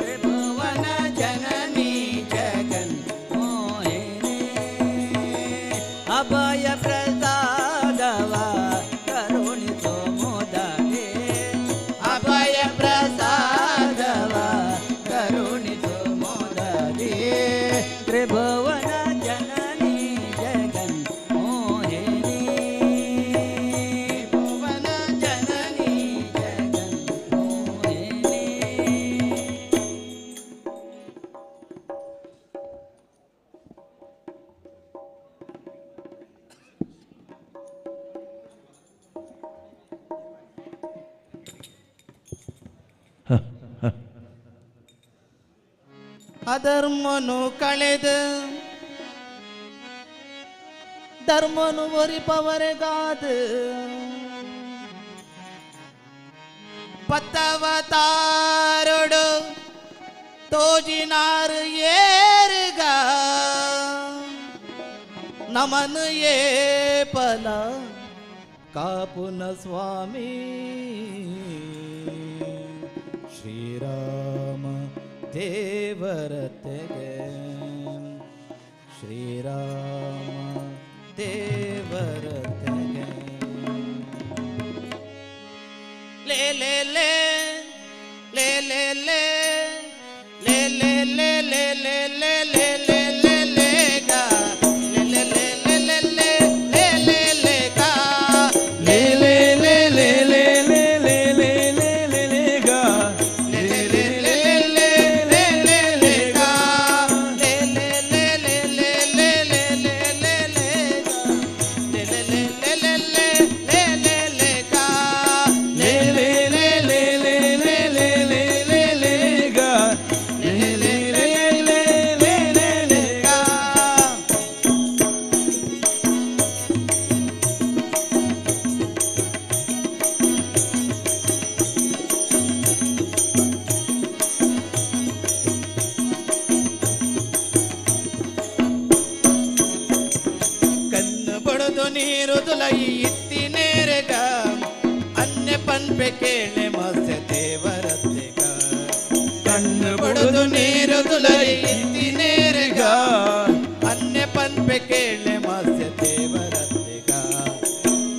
ತ್ರಿಭುವನ ಜನನಿ ಜಗನ್ ಅಧರ್ಮನು ಕಳೆದು ಧರ್ಮನು ಒರಿಪವರೆಗಾದ ಪತ್ತವತಾರೊಡು ತೋಜಿನಾರು ಏರುಗ ನಮನು ಏ ಫಲ ಕಾಪುನ ಸ್ವಾಮಿ ಶ್ರೀರಾಮ ದೇವರ ತೆಗೆ ಶ್ರೀರಾಮ ದೇವರ ತೆಗೆ ಲೇ ಲೇ ಲೇ ಲೇ ಲೇ ಲೇ ಲೇ ಲೇ ಲೇ ಲೇ ಲೇ ಲೇ ಲೇ ಲೇ ಲೇ ಲೇ ಗಾ ಲೇ ಲೇ ಲೇ ಲೇ ಲೇ ಲೇ ಲೇ ಲೇ ಲೇ ಗಾ ಲೇ ಲೇ ಲೇ ಲೇ ಲೇ ಲೇ ಲೇ ಲೇ ಲೇ ಲೇ ಲೇ ಗಾ ಲೇ ಲೇ ಲೇ ಲೇ ಲೇ ಲೇ ಲೇ ಲೇ ಗಾ ಲೇ ಲೇ ಲೇ ಲೇ ಲೇ ಲೇ ಲೇ ಲೇ ಲೇ ಲೇ ಗಾ ಲೇ ಲೇ ಲೇ ಲೇ ಲೇ ಲೇ ಲೇ ಲೇ ಲೇ ಗಾ ಲೇ ಲೇ ಲೇ ಲೇ ಲೇ ಲೇ ಲೇ ಲೇ ಲೇ ಲೇ ಗಾ ಲೇ ಲೇ ಲೇ ಲೇ ಲೇ ಲೇ ಲೇ ಗಾ ಕಣ್ಣು ಬಡದು ನೀರು ತುಲೈ ಇತ್ತಿ ನೇರೆಗ ಅನ್ಯ ಪನ್ಪೆ ಕೇಳೆ ಮತ್ಸ್ಯ ದೇವರತ್ತೆಗ ಕಣ್ಣು ಬಡದು ನೀರು ತುಲೈ ಇತ್ತಿ ನೇರೆಗ ಅನ್ಯ ಪನ್ಪೆ ಕೇಳೆ ಮತ್ಸ್ಯ ದೇವರತ್ತೆಗ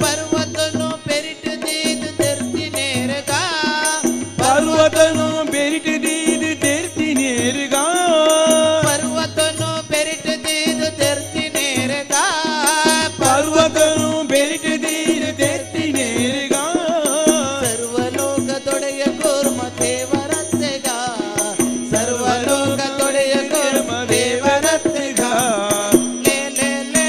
ಪರ್ವತನು ಪೆರಿಟು ದೀದು ತೆರ್ತಿ ನೇರೆಗ
ಪರ್ವತನು ಬೆರಿಟಿದೀದು ತೆರ್ತಿ ನೇರ್ಗ
ಪರ್ವತನು ಪೆರಿಟು ದೀದು ತೆರ್ತಿ ನೇರೆಗ
ಪರ್ವತನು ಬೆರಿಟಿದೀದು ತೆರ್ತಿ ನೇರ್ಗ
ಸರ್ವಲೋಕ ತೊಡೆಯ ಕೂರ್ಮ ದೇವರತ್ತೆಗ ಸರ್ವಲೋಕ ತೊಡೆಯ ಕೂರ್ಮ ದೇವರತ್ತೆಗ ಲೇ ಲೇ ಲೇ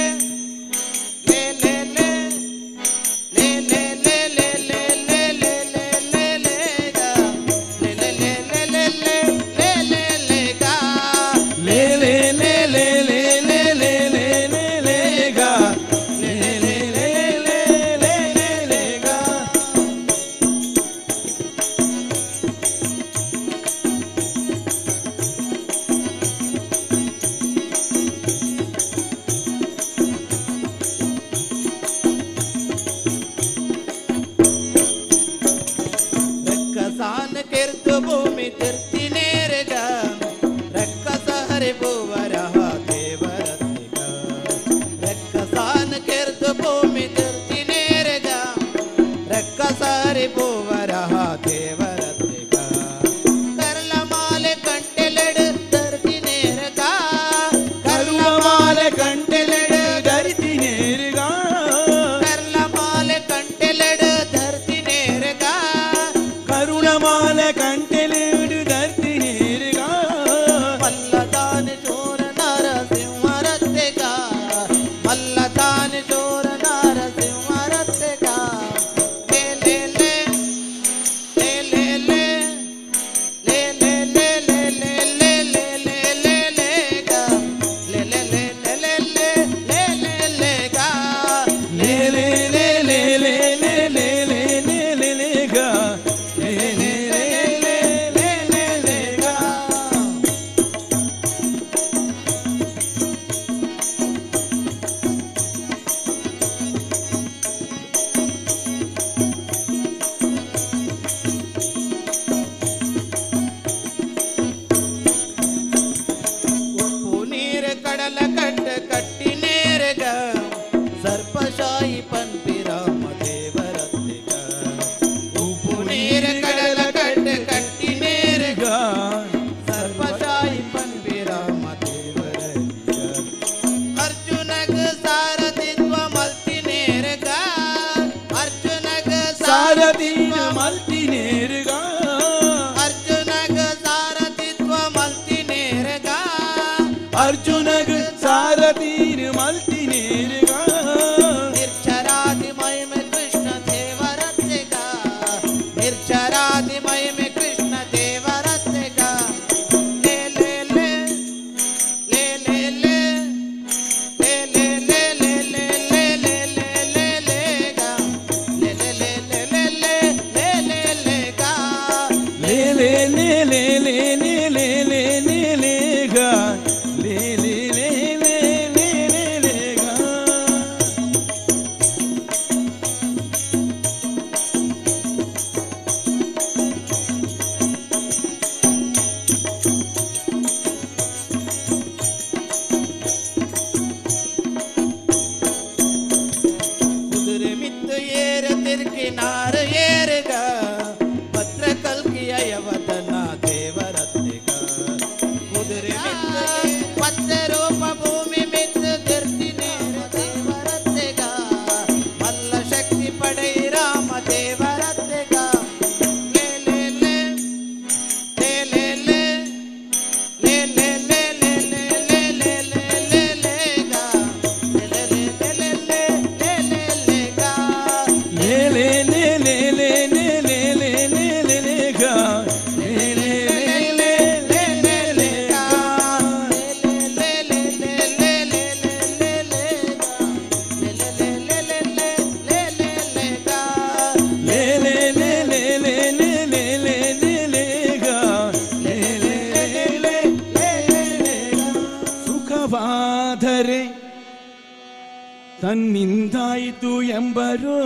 ನನ್ನಿಂದಾಯಿತು ಎಂಬರೋ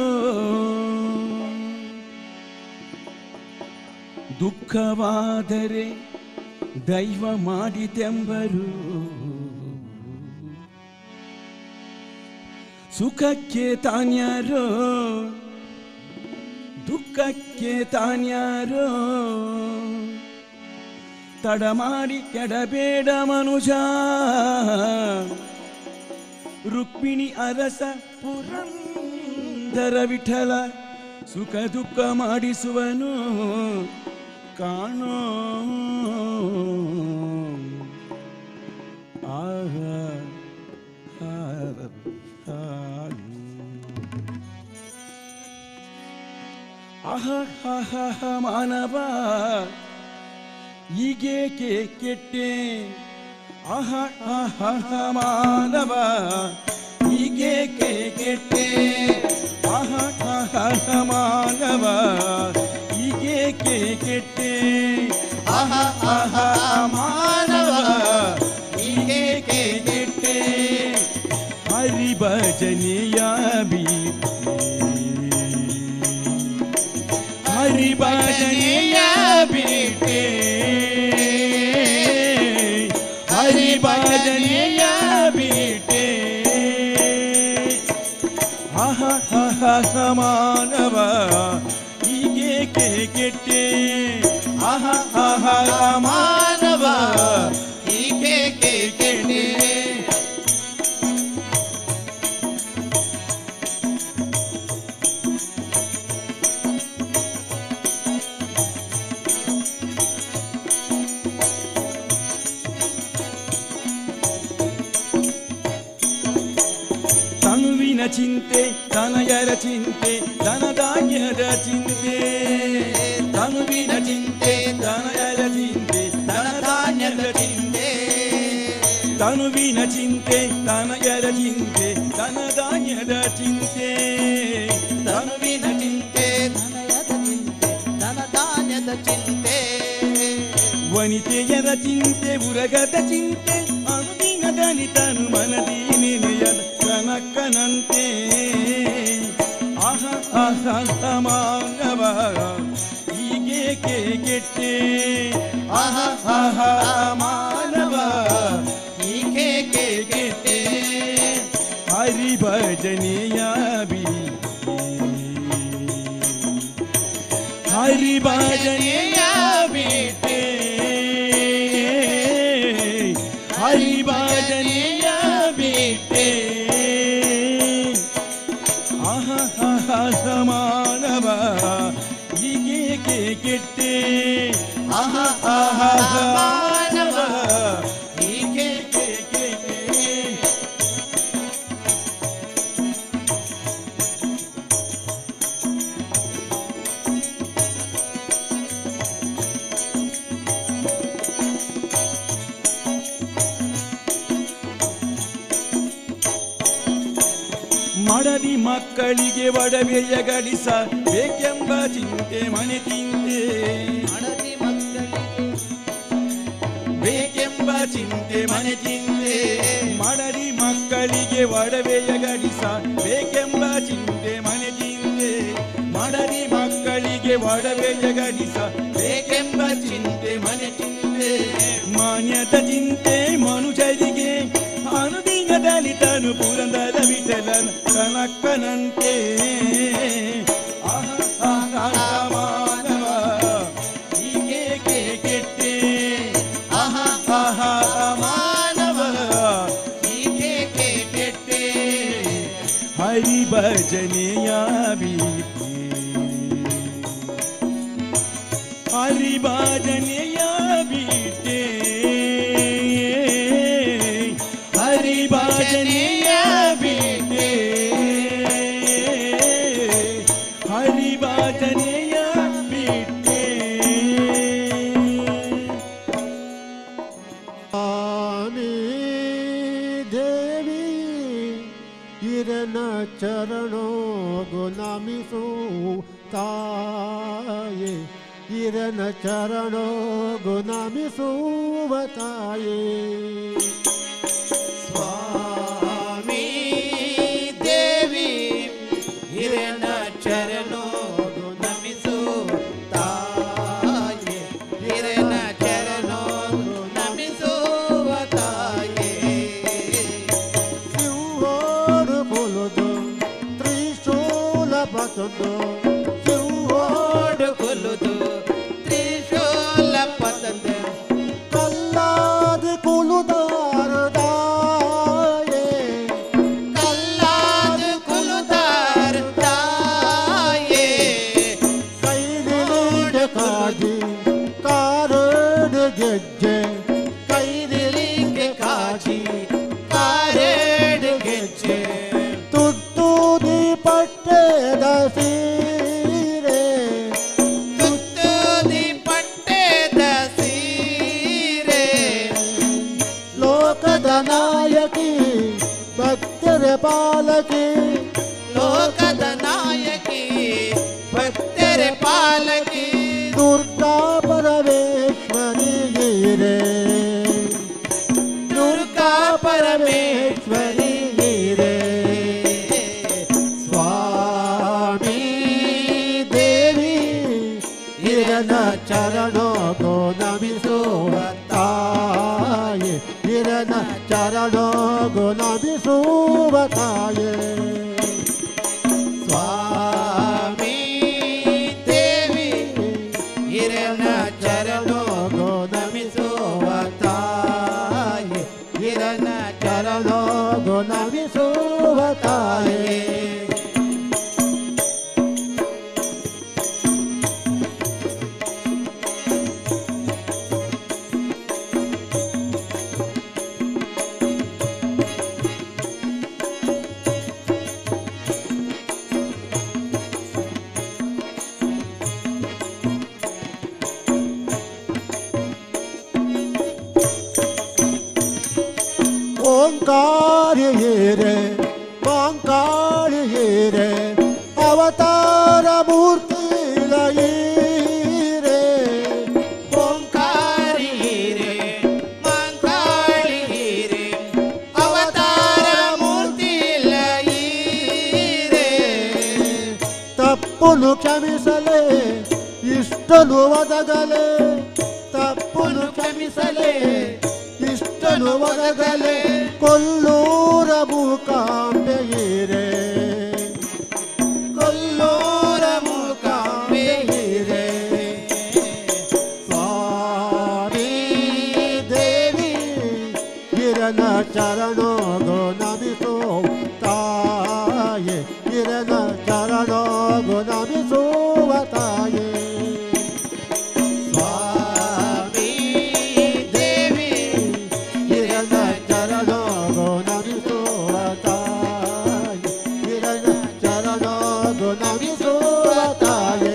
ದುಃಖವಾದರೆ ದೈವ ಮಾಡಿದೆಂಬರು ಸುಖಕ್ಕೆ ತಾನ್ಯಾರೋ ದುಃಖಕ್ಕೆ ತಾನ್ಯಾರೋ ತಡ ಮಾಡಿ ಕೆಡಬೇಡ ಮನುಜ ರುಕ್ಮಿಣಿ ಅರಸ ಪುರಂದರ ವಿಠಲ ಸುಖ ದುಃಖ ಮಾಡಿಸುವನು ಕಾಣೋ ಆಹ ಆಹ ಮಾನವ ಈಗೇಕೆ ಕೆಟ್ಟೆ ಆಹ ಮಾನವ ಈಗೇಕೆ ಕೆಟ್ಟೆ ಆಹ ಮಾನವ ಈಗೇಕೆ ಕೆಟ್ಟೆ ಆಹ ಮಾನವ ಈಗೇಕೆ ಕೆಟ್ಟೆ ಹರಿಭಜನೆಯ ಹರಿಭಜನೆಯ ಬಿಟ್ಟೆ ಹರಿಭಜನೆಯ ಬಿಟ್ಟೆ ಆಹ ಮಾನವ ಹೀಗೇಕೆ ಕೆಟ್ಟೆ ಆಹ ಮಾನವ ಹೀಗೇಕೆ ಕೆಟ್ಟೆ ತನುವಿನ ಚಿಂತೆ ತನಯರ ಚಿಂತೆ ಧನಧಾನ್ಯದ ಚಿಂತೆ ತನುವಿನ ಚಿಂತೆ ತನಯರ ಚಿಂತೆ ಧನಧಾನ್ಯದ ಚಿಂತೆ ತನುವಿನ ಚಿಂತೆ ತನಯರ ಚಿಂತೆ ಧನಧಾನ್ಯದ ಚಿಂತೆ ತನುವಿನ ಚಿಂತೆ
ಧನಯದ ಚಿಂತೆ ಧನಧಾನ್ಯದ ಚಿಂತೆ
ವನಿತೆಯರ ಚಿಂತೆ ಉರಗದ ಚಿಂತೆ ಅನುದಿನದಲ್ಲಿ ತನು ಮನದಿ ನೆನೆಯದ ಕನಕನಂತೆ ಆಹ ಮಾನವ ಹೀಗೇಕೆ ಕೆಟ್ಟೆ ಆಹ ಮಾನವ ಹೀಗೇಕೆ ಕೆಟ್ಟೆ ಹರಿಭಜನೆಯ ಹರಿಭಜನೆಯ ಬಿಟ್ಟೆ ಹರಿಭಜನೆಯ ಬಿಟ್ಟೆ ಮಾನವ ಹೀಗೇಕೆ ಕೆಟ್ಟೆ ಆಹ ಮಾನವ ಹೀಗೇಕೆ ಕೆಟ್ಟೆ ಮಡದಿ ಮಕ್ಕಳಿಗೆ ಒಡವೆಯ ಗಳಿಸ ಬೇಕೆಂಬ ಚಿಂತೆ ಮನೆ ತಿಂದೆ
ಹಣದಿ ಮಕ್ಕಳಿಗೆ
ಬೇಕೆಂಬ ಚಿಂತೆ ಮನೆ ತಿಂದೆ ಮಡದಿ ಮಕ್ಕಳಿಗೆ ಒಡವೆಯ ಗಳಿಸ ಬೇಕೆಂಬ ಚಿಂತೆ ಮನೆ ತಿಂದೆ ಮಡದಿ ಮಕ್ಕಳಿಗೆ ಒಡವೆಯ ಗಳಿಸ ಬೇಕೆಂಬ ಚಿಂತೆ ಮನೆ ತಿಂದೆ ಮಾನ್ಯದ ಚಿಂತೆ ಮನುಜರಿಗೆ ಅನುದಿನದಲ್ಲಿ ತನು ಪುರಂದರ ವಿಠಲನ ಕನಕನಂತೆ ಮಾನವ ಹೀಗೇಕೆ ಕೆಟ್ಟೆ ಆಹ ಮಾನವ ಹೀಗೇಕೆ ಕೆಟ್ಟೆ ಹರಿಭಜನೆಯ ಬಿಟ್ಟೆ ಹರಿಭಜನೆಯ ಬಿಟ್ಟೆ ಹರಿಭಜನೆಯ ಬಿಟ್ಟೆ ಹರಿಭಜನೆಯ ಬಿಟ್ಟೆ
ಆನೆ ದೇವಿ ಇರನ ಚರಣೋ ಗುಲಾಮಿಸು ತಾಯೇ ಇರನ ಚರಣೋ ಗುಲಾಮಿಸುವ ತಾಯೇ
ಸ್ವಾಮಿ ದೇ
ಪತಂದು ಶಿವೋಡು
ಕುಲುದು ತ್ರಿಶೂಲ ಪತಂದ
ಕಲ್ಲಾದ ಕುಲುದಾರದಾಯೇ
ಕಲ್ಲಾದ ಕುಲುದಾರ ತಾಯೇ
ಕೈದಿಲಿಂಗ ಕಾಜಿ ಕಾರಡ ಗೆಜ್ಜೆ
ಕೈದಿಲಿಂಗೆ ಕಾಜಿ ಕಾರೇಡ್ ಗೆಜ್ಜೆ
ತುತ್ತೂದಿ ಪಟ್ಟೆದ ಸೀರೆ
ತುತ್ತೂದಿ ಪಟ್ಟೆದ ಸೀರೆ
ಲೋಕದ ನಾಯಕಿ ಭಕ್ತರ ಪಾಲಕಿ
ಲೋಕದ ನಾಯಕಿ ಭಕ್ತರ ಪಾಲಕಿ
ದುರ್ಗಾ ಪರಮೇಶ್ವರಿಯೇ
ದುರ್ಗಾ
ಪರಮೇಶ್ವರಿಯೇ ಸ್ವಾಮಿ ದೇವಿ ಹಿರನ ಚರಣೋ ನಮಿಸುವ ತಾಯೆ ಹಿರನ ಚರಣೋ ನಮಿಸುವ ತಾಯೆ
ಸ್ವಾಮಿ ದೇವಿ ಹಿರನ ಚರಣೋ
ನಮಿಸುವ ತಾಯೆ ಹಿರನ ಚರಣೋ ನಮಿಸುವ ತಾಯೆ ಓಂಕಾರಿಯೇ ಮಾಂಕಾಳಿಯೇ ಅವತಾರ ಮೂರ್ತಿ ಲಯೀರೇ
ಓಂಕಾರಿ ಹೀರೆ ಮಾಂಕಾಳಿ ಹೀರೆ ಅವತಾರ ಮೂರ್ತಿ ಲಯೀರೆ
ತಪ್ಪುನು ಕ್ಷಮಿಸಲೇ ಇಷ್ಟನು ಒದಗಲೇ ತಪ್ಪುನು ಕ್ಷಮಿಸಲೇ ಇಷ್ಟನು ಒದಗಲೇ ಕೊಲ್ಲೂರ ಮೂಕಾಂಬೆಯೀರೇ
ಕೊಲ್ಲೂರ ಮೂಕಾಂಬೆಯೀರೆ
ಸ್ವಾಮಿ ದೇವಿ ಹಿರನ ಚರಣೋ ನಮಿಸೋ ತಾಯೆ ಹಿರನ ಚರಣೋ ನಮಿಸುವ ತಾಯೆ
ಸ್ವಾಮಿ ದೇವಿ
ಹಿರನ ಚರಣೋ ನಮಿಸುವ ತಾಯೆ ಹಿರನ ಚರಣೋ ನಮಿಸುವ ತಾಯೆ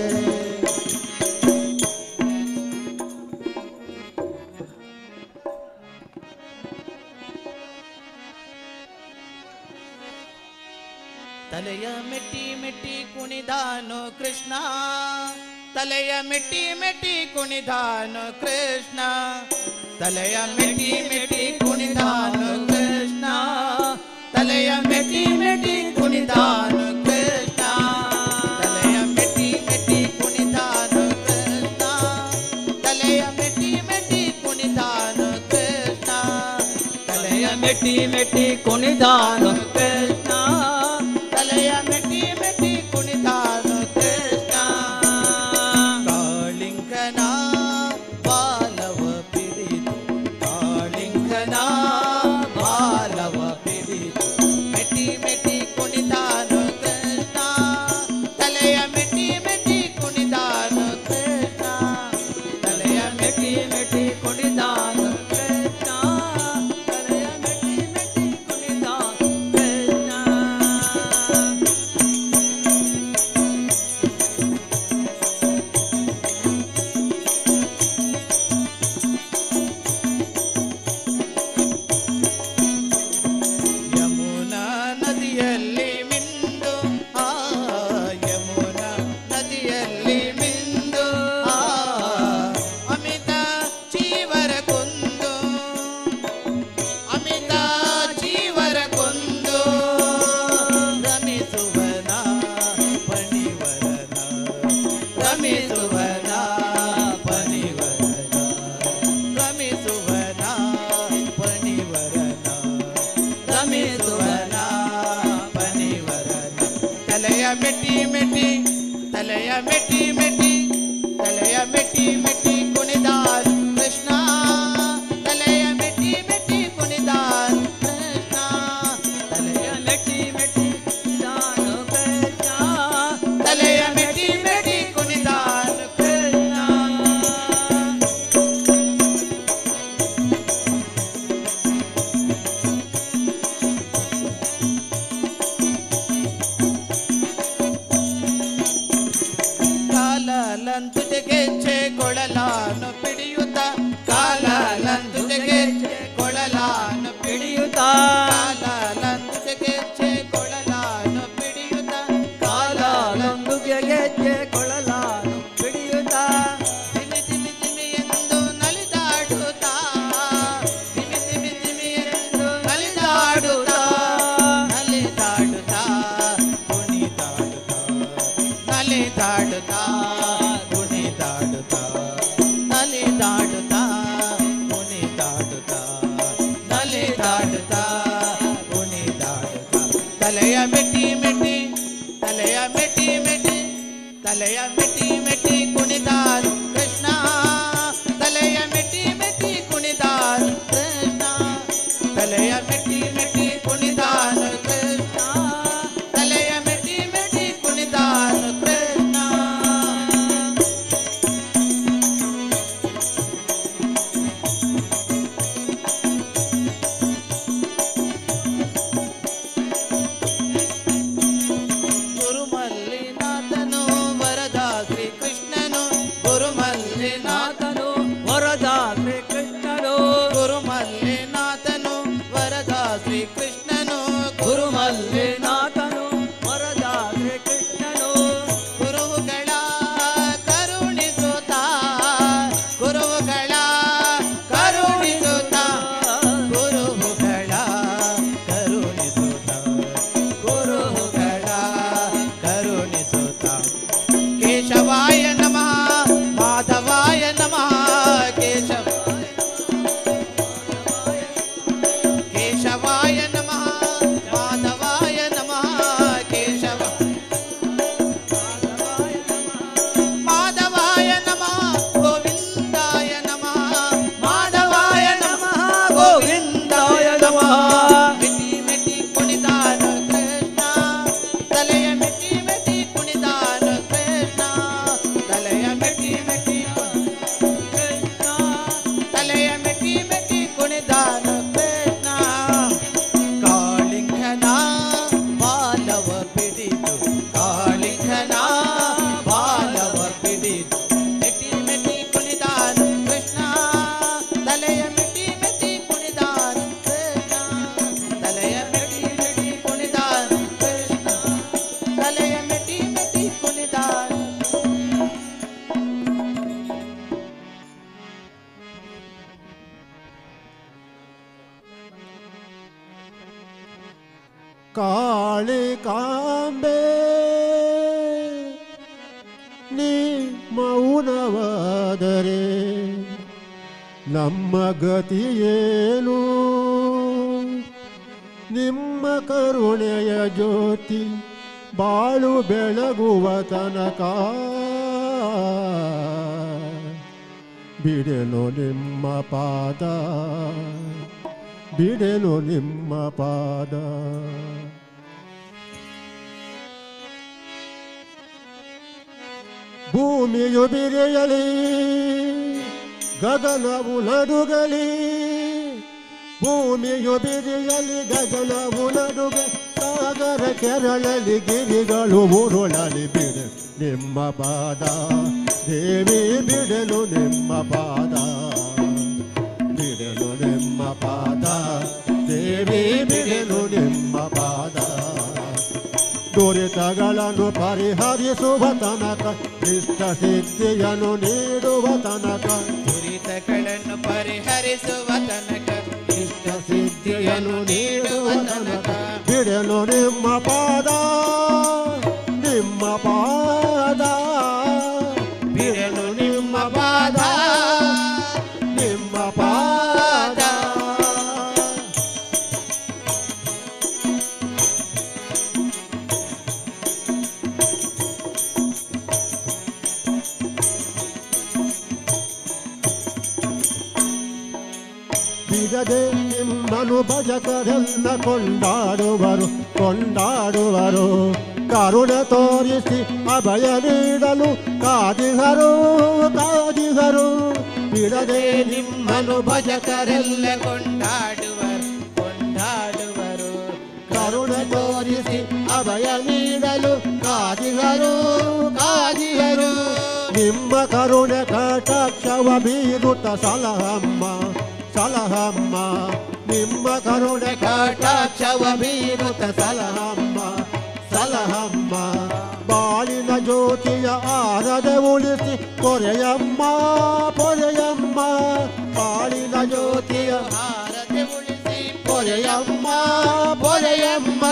ತಲೆಯ ಮೆಟ್ಟಿ ಮೆಟ್ಟಿ ಕುಣಿದಾನು ಕೃಷ್ಣ ತಲೆಯ ಮೆಟ್ಟಿ ಮೆಟ್ಟಿ ಕುಣಿದಾನು ಕೃಷ್ಣ ತಲೆಯ ಮೆಟ್ಟಿ ಮೆಟ್ಟಿ ಕುಣಿದಾನು ಕೃಷ್ಣ ತಲೆಯ ಮೆಟ್ಟಿ ಮೆಟ್ಟಿ ಕುಣಿದಾನು ಕೃಷ್ಣ ತಲೆಯ ಮೆಟ್ಟಿ ಮೆಟ್ಟಿ ಕುಣಿದಾನು ಕೃಷ್ಣ ತಲೆಯ ಮೆಟ್ಟಿ ಮೆಟ್ಟಿ ಕುಣಿದಾನು ಕೃಷ್ಣ ತಲೆಯ
ಮೆಟ್ಟಿ ಮೆಟ್ಟಿ ಕುಣಿದಾನು ಕೃಷ್ಣ
ತಲೆಯ ಮೆಟ್ಟಿ ಮೆಟ್ಟಿ ಕುಣಿದಾನು ಕೃಷ್ಣ ಕಾಳಿಂಗನ ಬಾಲವ ಪಿಡಿದು ಕಾಳಿಂಗನ ಬಾಲವ ಪಿಡಿದು ಮೆಟ್ಟಿ ಮೆಟ್ಟಿ ಕುಣಿದಾನು ಕೃಷ್ಣ ತಲೆಯ ಮೆಟ್ಟಿ ಮೆಟ್ಟಿ ಕುಣಿದಾನು ಕೃಷ್ಣ ತಲೆಯ
ಮೆಟ್ಟಿ ಮೆಟ್ಟಿ ಕುಣಿದಾನು ಕೃಷ್ಣ ತಲೆಯ ಮೆಟ್ಟಿ ಮೆಟ್ಟಿ ಕುಣಿದಾನು ಕೃಷ್ಣ
ತಲೆಯ ಮೆಟ್ಟಿ ಮೆಟ್ಟಿ ತಲೆಯ ಮೆಟ್ಟಿ ಮೆಟ್ಟಿ ತಲೆಯ ಮೆಟ್ಟಿ ಮೆಟ್ಟಿ ಕುಣಿದಾನು ಕೃಷ್ಣ ತಲೆಯ ಮೆಟ್ಟಿ ಮೆಟ್ಟಿ ಕುಣಿದಾನು ಕೃಷ್ಣ ತಲೆಯ
ಮೆಟ್ಟಿ ಮೆಟ್ಟಿ ಕುಣಿದಾನು ಕೃಷ್ಣ
ತಲೆಯ ಮೆಟ್ಟಿ ಮೆಟ್ಟಿ ಕುಣಿದಾನು ಕೃಷ್ಣ ಕಾಲಲಂತುಜ ಗೆಜ್ಜೆ ಕೊಳಲಾನು ಪಿಡಿಯುತ್ತ ಕಾಲಲಂತುಜ ಗೆಜ್ಜೆ ಕೊಳಲಾನು
ಹಿಡಿಯುತ್ತ
ಕಾಲಲಂತುಜ ಗೆಜ್ಜೆ ಕೊಳಲಾನು ಪಿಡಿಯುತ್ತ
ಕಾಲೊಂದು ಗೆಜ್ಜೆ ಕೊಳಲಾನು ಹಿಡಿಯುತ್ತ
ದಿಮಿ ದಿಮಿ ದಿಮಿ ಎಂದು ನಲಿದಾಡುತ್ತಾ ದಿಮಿ ದಿಮಿ ದಿಮಿ ಎಂದು ನಲಿದಾಡುತ್ತಾ ನಲಿದಾಡುತ್ತಾ ಕುಣಿದಾಡುತ್ತಾ ನಲಿದಾಡುತ್ತಾ ಕುಣಿದಾಡುತ್ತಾ ನಲಿದಾಡುತ್ತಾ ಕುಣಿದಾಡುತ್ತಾ ನಲಿದಾಡುತ್ತಾ ಕುಣಿದಾಡುತ್ತಾ ತಲೆಯ ಮೆಟ್ಟಿ ಮೆಟ್ಟಿ ತಲೆಯ ಮೆಟ್ಟಿ ಮೆಟ್ಟಿ ತಲೆಯ ಮೆಟ್ಟಿ ಮೆಟ್ಟಿ ಕುಣಿದಾನು ಕೃಷ್ಣ ತಲೆಯ ಮೆಟ್ಟಿ ಮೆಟ್ಟಿ ಕುಣಿದಾನು ಕೃಷ್ಣ ತಲೆಯ ಮೆಟ್ಟಿ ಮೆಟ್ಟಿ ಕುಣಿದಾನು ಕೃಷ್ಣ ತಲೆಯ ಮೆಟ್ಟಿ ಮೆಟ್ಟಿ ಕುಣಿದಾನು ಕೃಷ್ಣ ಗುರುಮಲ್ಲಿನಾಥನು ವರದ ಶ್ರೀಕೃಷ್ಣನು ಗುರುಮಲ್ಲಿನಾಥನು
ನಾಥನು ವರದ ಶ್ರೀಕೃಷ್ಣನು
ಗುರುಮಲ್ಲಿನಾಥನು ವರದ ಶ್ರೀಕೃಷ್ಣನು
ಗುರುಮಲ್ಲಿನಾಥನು ವರದ ಶ್ರೀಕೃಷ್ಣನು
ಗುರುಗಳ ಕರುಣಿಸುತ್ತ ಗುರುಗಳ ಕರುಣಿಸುತ್ತ ಗುರುಗಳ ಕರುಣಿಸುತ್ತ ಗುರುಗಳ ಕರುಣಿಸುತ್ತ ಕೇಶವಾಯ ನಮಃ ಮಾಧವಾಯ ನಮಃ ಕೇಶವಾಯ ನಮಃ ಮಾಧವಾಯ ನಮಃ ಕೇಶವ ಮಾಧವಾಯ ನಮಃ ಗೋವಿಂದಾಯ ನಮಃ ಮಾಧವಾಯ ನಮಃ ಗೋವಿಂದಾಯ ನಮಃ ಮೆಟ್ಟಿ ಮೆಟ್ಟಿ ಕುಣಿದಾನು ಕೃಷ್ಣ ತಲೆಯ ಮೆಟ್ಟಿ ಮೆಟ್ಟಿ ಕುಣಿದಾನು ಕೃಷ್ಣ ತಲೆಯ ಮೆಟ್ಟಿ ಮೆಟ್ಟಿ ಕೃಷ್ಣ ತಲೆಯ ಮೆಟ್ಟಿ ಮೆಟ್ಟಿ ಕುಣಿದಾನು ಕೃಷ್ಣ ಕಾಳಿಂಗನ ಬಾಲವ ಪಿಡಿದು ಕಾಳಿಂಗನ ಬಾಲವ ಪಿಡಿದು ಮೆಟ್ಟಿ ಮೆಟ್ಟಿ ಕುಣಿದಾನು ಕೃಷ್ಣ ತಲೆಯ ಮೆಟ್ಟಿ ಮೆಟ್ಟಿ ಕುಣಿದಾನು ಕೃಷ್ಣ ತಲೆಯ ಮೆಟ್ಟಿ ಮೆಟ್ಟಿ ಕುಣಿದಾನು ಕೃಷ್ಣ ತಲೆಯ ಮೆಟ್ಟಿ ಮೆಟ್ಟಿ ಕುಣಿದಾನು
ಕಾಳಿಕಾಂಬೆ ನೀ ಮೌನವಾದರೆ ನಮ್ಮ ಗತಿಯೇನು ನಿಮ್ಮ ಕರುಣೆಯ ಜ್ಯೋತಿ ಬಾಳು ಬೆಳಗುವ ತನಕ ಬಿಡೆನು ನಿಮ್ಮ ಪಾದ ಬಿಡೆನು ನಿಮ್ಮ ಪಾದ ಭೂಮಿಯು ಬಿರಿಯಲಿ ಗಗನವು ನಡುಗಲಿ ಭೂಮಿಯು ಬಿರಿಯಲಿ ಗಗನವು ನಡುಗ ಸಾಗರ ಕೆರಳಲಿ ಗಿರಿಗಳು ಉರುಳಲಿ ಬಿಡು ನಿಮ್ಮ ಪಾದ ದೇವಿ ಬಿಡಲು ನಿಮ್ಮ ಪಾದ ಬಿಡಲು ನಿಮ್ಮ ಪಾದ ದೇವಿ ಬಿಡಲು ನಿಮ್ಮ ಪಾದ ದುರಿತಗಳನ್ನು ಪರಿಹರಿಸುವ ತನಕ ಇಷ್ಟ ಸಿದ್ಧಿಯನ್ನು ನೀಡುವ ತನಕ
ದುರಿತಗಳನ್ನು ಪರಿಹರಿಸುವ ತನಕ
ಇಷ್ಟ ಸಿದ್ಧಿಯನ್ನು ನೀಡುವ ತನಕ ಬಿಡಲು ನಿಮ್ಮ ಪಾದ ನಿಮ್ಮ ಪಾದ ಬಿಡಲು ನಿಮ್ಮ ಪಾದ ನಿಮ್ಮ ಪಾದ ಬಿಡದೆ ನಿಮ್ಮನು ಭಜಕರೆಲ್ಲ ಕೊಂಡಾಡುವರು ಕೊಂಡಾಡುವರು ಕರುಣೆ ತೋರಿಸಿ ಅಭಯ ನೀಡಲು ಕಾದಿಹರು ಕಾದಿಹರು ಬಿಡದೆ ನಿಮ್ಮನು
ಭಜಕರೆಲ್ಲ ಕೊಂಡಾಡುವರು ಕೊಂಡಾಡುವರು
ಕರುಣೆ ತೋರಿಸಿ ಅಭಯ ನೀಡಲು ಕಾದಿಹರು ಕಾದಿಹರು ನಿಮ್ಮ ಕರುಣೆ ಕಟಾಕ್ಷವ ಬೀರುತ್ತ ಸಲಹಮ್ಮ ಸಲಹಮ್ಮ ನಿಮ್ಮ ಕರುಣೆ ಕಟಾಕ್ಷವ ಬೀರುತ್ತ ಸಲಹಮ್ಮ ಸಲಹಮ್ಮ ಬಾಳಿನ ಜ್ಯೋತಿಯ ಆರದೆ ಉಳಿಸಿ ಪೊರೆಯಮ್ಮ ಪೊರೆಯಮ್ಮ ಬಾಳಿನ ಜ್ಯೋತಿಯ
ಭಾರತೆ ಉಳಿಸಿ
ಪೊರೆಯಮ್ಮ ಪೊರೆಯಮ್ಮ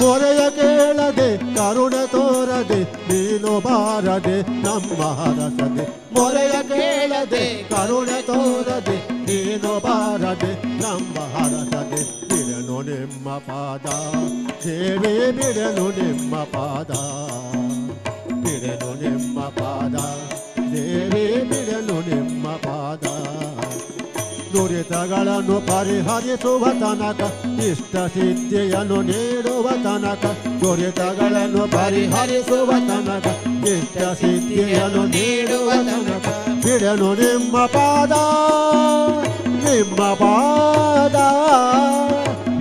ಮೊರೆಯ ಕೇಳದೆ ಕರುಣೆ ತೋರದೆ ನೀನು ಬಾರದೆ ನಮ್ಮ ಹರಸದೆ ಮೊರೆಯ ಕೇಳದೆ ಕರುಣೆ ತೋರದೆ ನೀನು ಬಾರದೆ ನಮ್ಮ ಹರಸದೆ ಬಿಡನು ನಿಮ್ಮ ಪಾದ ದೇವಿ ಬಿಡನು ನಿಮ್ಮ ಪಾದ ಬಿಡನು ನಿಮ್ಮ ಪಾದ ದೇವಿ ಬಿಡನು ನಿಮ್ಮ ಪಾದ ದುರಿತಗಳನ್ನು ಪರಿಹರಿಸುವ ತನಕ ಇಷ್ಟ ಸಿದ್ಧಿಯನ್ನು ನೀಡುವ ತನಕ ದುರಿತಗಳನ್ನು ಪರಿಹರಿಸುವ ತನಕ ಇಷ್ಟ ಸಿದ್ಧಿಯನ್ನು ನೀಡುವ ತನಕ ಬಿಡನು ನಿಮ್ಮ ಪಾದ ನಿಮ್ಮ ಪಾದ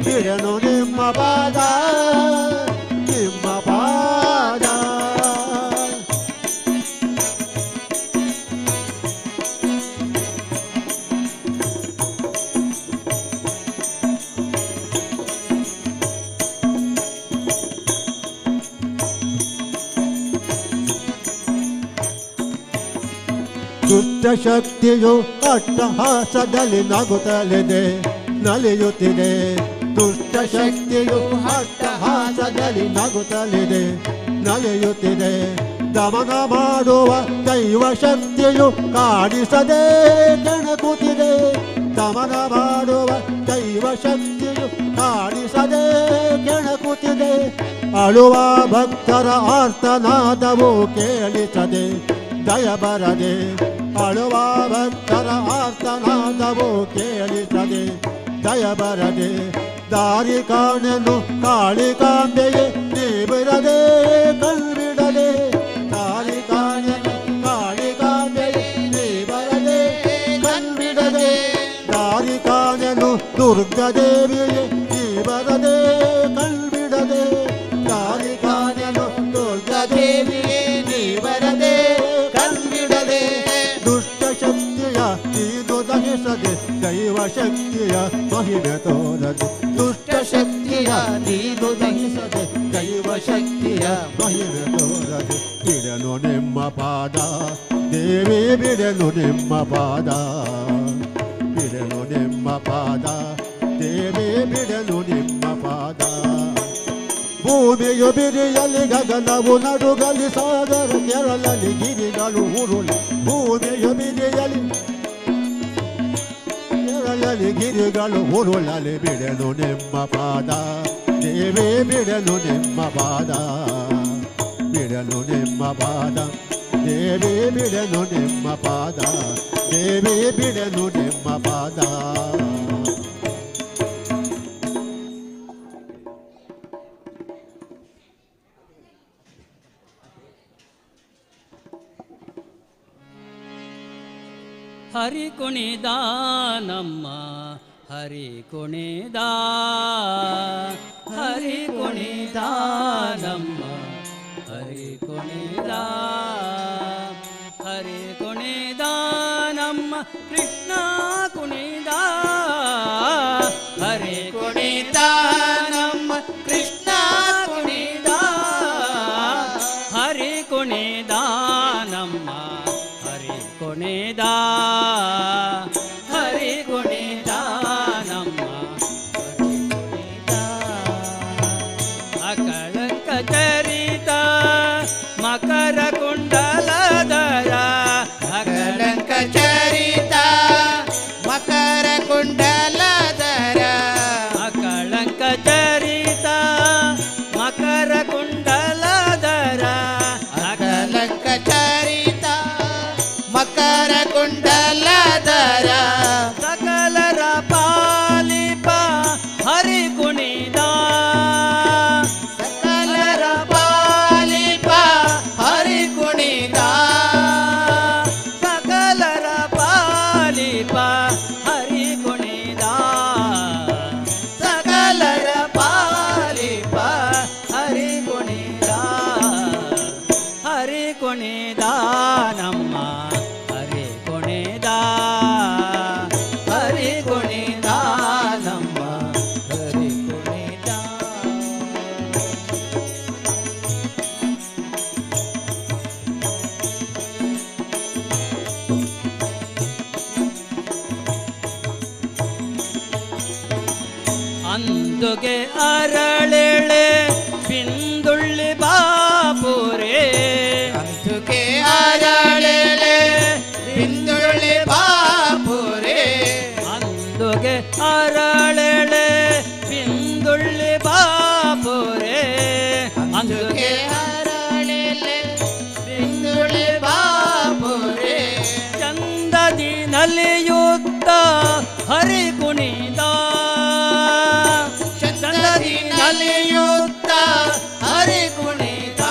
ಬಿಡನು ನಿಮ್ಮ ಪಾದ ನಿಮ್ಮ ಪಾದ ದುಷ್ಟಶಕ್ತಿಯು ಅಟ್ಟಹಾಸದಲ್ಲಿ ನಗುತ್ತಲಿದೆ ನಲಿಯುತ್ತಿದೆ ದುಷ್ಟಶಕ್ತಿಯು ಅಟ್ಟಹಾಸದಲ್ಲಿ ನಗುತ್ತಲಿದೆ ನಲಿಯುತ್ತಿದೆ ದಮನ ಮಾಡುವ ದೈವ ಶಕ್ತಿಯು ಕಾಣಿಸದೆ ಕೆಣಕುತ್ತಿದೆ ದಮನ ಮಾಡುವ ದೈವ ಶಕ್ತಿಯು ಕಾಣಿಸದೆ ಕೆಣಕುತ್ತಿದೆ ಅಳುವ ಭಕ್ತರ ಆರ್ತನಾದವು ಕೇಳಿಸದೆ ದಯ ಬರದೆ ಅಳುವ ಭಕ್ತರ ಆರ್ತನಾದವು ಕೇಳಿಸದೆ ದಯ ಬರದೆ ದಾರಿ ಕಾಣನು ಕಾಳಿಕಾಂಬೆಯೇ ನೀ ಬಿಡದೆ ಕಣ್ಬಿಡದೆ ದಾರಿ ಕಾಣನು ಕಾಳಿಕಾಂಬೆಯೇ ನೀ ಬರದೆ ಕಣ್ಬಿಡದೆ ದಾರಿ ಕಾಣನು ದುರ್ಗದೇವಿಯೇ ನೀ ಬರದೆ ಕಣ್ಬಿಡದೆ ದಾರಿ ಕಾಣನು ದುರ್ಗದೇವಿಯೇ ನೀ ಬರದೆ ಕಣ್ಬಿಡದೆ ದುಷ್ಟ ಶಕ್ತಿಯ ನೀನು ದಹಿಸದೆ ದೈವ ಶಕ್ತಿಯ ಮಹಿಮೆ ತೋರದೆ ದುಷ್ಟ ಶಕ್ತಿಯ ನೀನು ದಹಿಸದೆ ದೈವ ಶಕ್ತಿಯ ಮಹಿಮೆ ತೋರದೆ ಬಿಡನು ನಿಮ್ಮ ಪಾದ ದೇವಿ ಬಿಡನು ನಿಮ್ಮ ಪಾದ ಬಿಡನು ನಿಮ್ಮ ಪಾದ ದೇವಿ ಬಿಡನು ನಿಮ್ಮ ಪಾದ ಭೂಮಿಯು ಬಿರಿಯಲಿ ಗಗನವು ನಡುಗಲಿ ಸಾಗರ ಕೆರಳಲಿ ಗಿರಿಗಳು ಉರುಳಿ ಭೂಮಿಯು ಬಿರಿಯಲಿ ಕೆರಳಲಿ ಗಿರಿಗಳು ಉರುಳಲಿ ಬಿಡನು ನಿಮ್ಮ ಪಾದ ದೇವಿ ಬಿಡನು ನಿಮ್ಮ ಪಾದ ಬಿಡನು ನಿಮ್ಮ ಪಾದ ದೇವಿ ಬಿಡನು ನಿಮ್ಮ ಪಾದ ದೇವಿ ಬಿಡನು ನಿಮ್ಮ ಪಾದ
ಹರಿ ಕುಣಿದ ನಮ್ಮ ಹರಿ ಕುಣಿದ ಹರಿ ಕುಣಿದ ನಮ್ಮ ಹರಿ ಕುಣಿದ ಹರಿ ಕುಣಿದ ನಮ್ಮ ಕೃಷ್ಣ ಕುಣಿದ ಹರಿ ಕುಣಿದ ನಮ್ಮ ಕೃಷ್ಣ ಕುಣಿದ ಹರಿ ಕುಣಿದ ನಮ್ಮ ಹರಿ ಕುಣಿದ ಹರಿ ಕುಣಿದ ನಮ್ಮ ಹರಿ ಕುಣಿದ ಅಕಳಂಕ ಚರಿತ ಮಕರ ಕುಂಡಲದರ
ಅಕಳಂಕ ಚರಿತ ಮಕರ ಕುಂಡಲಧರ
ಅಕಳಂಕ ಚರಿತ ಮಕರ ಕುಂಡಲದರ
ಅಕಳಂಕ ಚರಿತ ಮಕರ ಕುಂಡಲಧರ
ಕುಣಿದ ನಮ್ಮ ಹರಿ ಕುಣಿದ ಹರಿ ಕುಣಿದ ನಮ್ಮ ಹರಿ ಕುಣಿದ. ಅಂದುಗೆ ಅರಳೆಳೆ ಬಿಂದುಳ್ಳಿ ಬಾಪುರೇ
ಅಂದುಕೆ ಅರಳೆಳೆ ಬಿಂದುಳ್ಳಿ ಬಾಪುರೇ
ಅಂದುಗೆ ಅರಳೆಳೆ ಬಿಂದುಳ್ಳಿ ಬಾಪುರೇ
ಅಂದುಕೆ ಅರಳೆಳೆ ಬಿಂದುಳ್ಳಿ ಬಾಪುರೇ
ಚಂದದಿ ನಲಿಯುತ್ತ ಹರಿ ಕುಣಿದ
ಚಂದದಿ ನಲಿಯುತ್ತ ಹರಿ ಕುಣಿದ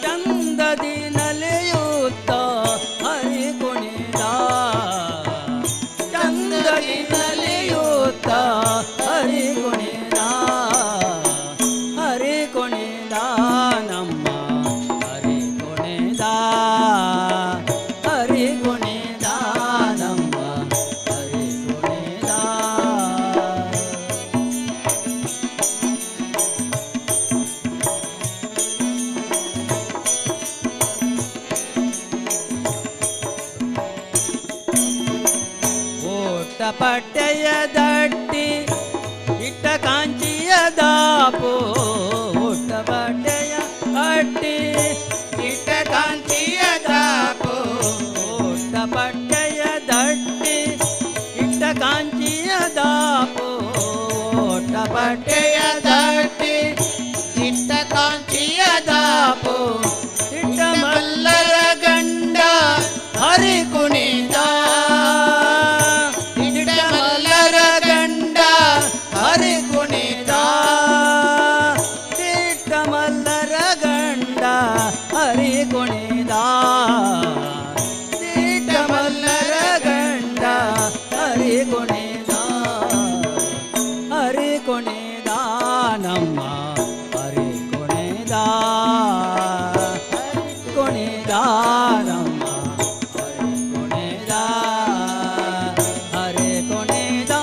ಚಂದದಿ ನಲಿಯುತ್ತ ಹರಿ ಕುಣಿದ ಚಂದದಿ ನಲಿಯುತ್ತ ಹರಿ ಕುಣಿದ ಹರಿ ಕುಣಿದ ನಮ್ಮ ಹರಿ ಕುಣಿದ ಹರಿ ಕುಣಿದ ನಮ್ಮ ಹರಿ ಕುಣಿದ. ಓಟಪಟ್ಟೆಯ ದಟ್ಟಿ ಇಟ್ಟ ಕಾಂಚಿಯ ದಾಪು ಓಟಪಟ್ಟೆಯ ಅಟ್ಟಿ
ಇಟ್ಟ ಕಾಂಚಿಯ ದಾಪು
ಓಟಪಟ್ಟೆಯ ದಟ್ಟಿ ಇಟ್ಟ ಕಾಂಚಿಯ ದಾಪು ಓಟಪಟ್ಟೆಯ
ಪಟ್ಟೆಯ ದಾಟಿ ಇಟ್ಟ ಕಾಂಚಿಯ ದಾಪು
ಇಟ್ಟ
ಮಲ್ಲರ ಗಂಡ ಹರಿ ಕುಣಿದ ಇಟ್ಟ ಮಲ್ಲರ ಗಂಡ ಹರಿ ಕುಣಿದ
ಇಟ್ಟ ಮಲ್ಲರ ಗಂಡ ಹರಿ ಕುಣಿದ ಇಟ್ಟ ಮಲ್ಲರ ಗಂಡ ಹರಿ ಕುಣಿದ ಹರಿ ಕುಣಿದ ನಮ್ಮ ಹರಿ ಕುಣಿದ ಹರಿ ಕುಣಿದ ನಮ್ಮ ಹರಿ ಕುಣಿದ ಹರಿ ಕುಣಿದ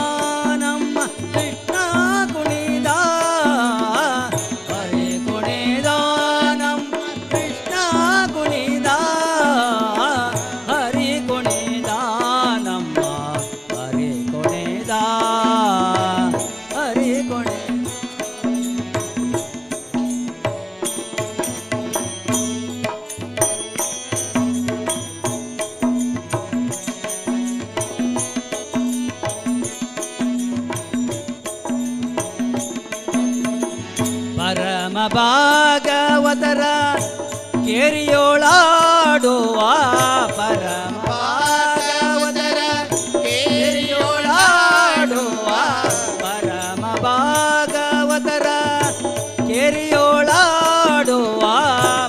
ನಮ್ಮ ಕೃಷ್ಣ ಕುಣಿದ ಹರಿ ಕುಣಿದ ನಮ್ಮ ಕೃಷ್ಣ ಕುಣಿದ ಹರಿ ಕುಣಿದ ನಮ್ಮ ಹರಿ ಕುಣಿದ ಹರಿ ಕುಣಿದ. ಪರಮ ಭಾಗವತರ ಕೇರಿಯೋಳಾಡುವ ಪರಮ
ಭಾಗವತರ
ಕೇರಿಯೋಳಾಡುವ ಪರಮ ಭಾಗವತರ ಕೇರಿಯೋಳಾಡುವ